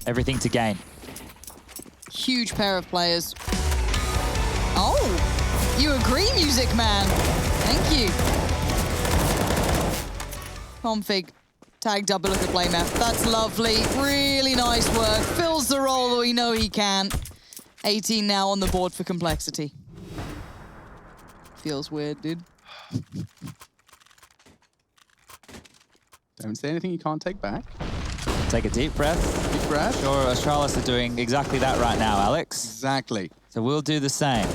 everything to gain. Huge pair of players. Oh, you agree, Music Man. Thank you. Config. Tagged up a look at play map. That's lovely. Really nice work. Fills the role that we know he can. 18 now on the board for Complexity. Feels weird, dude. Don't say anything you can't take back. Take a deep breath. Deep breath. Sure, Astralis are doing exactly that right now, Alex. Exactly. So we'll do the same.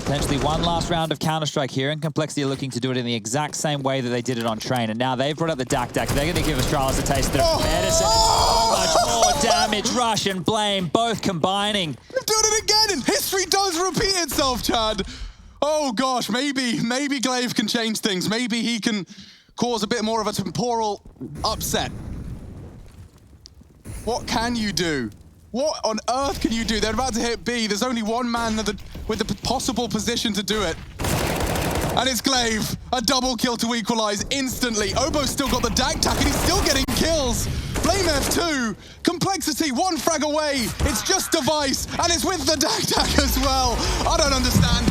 Potentially one last round of Counter-Strike here, and Complexity are looking to do it in the exact same way that they did it on Train. And now they've brought up the Dak. They're going to give Astralis a taste of medicine. So much more damage. Rush and Blame both combining. They've done it again, and history does repeat itself, Chad. Oh gosh, maybe Glaive can change things. Maybe he can cause a bit more of a temporal upset. What can you do? What on earth can you do? They're about to hit B. There's only one man with the possible position to do it. And it's Glaive. A double kill to equalize instantly. Obo's still got the Dak tack and he's still getting kills. Blame F2. Complexity, one frag away. It's just Device and it's with the Dak tack as well. I don't understand.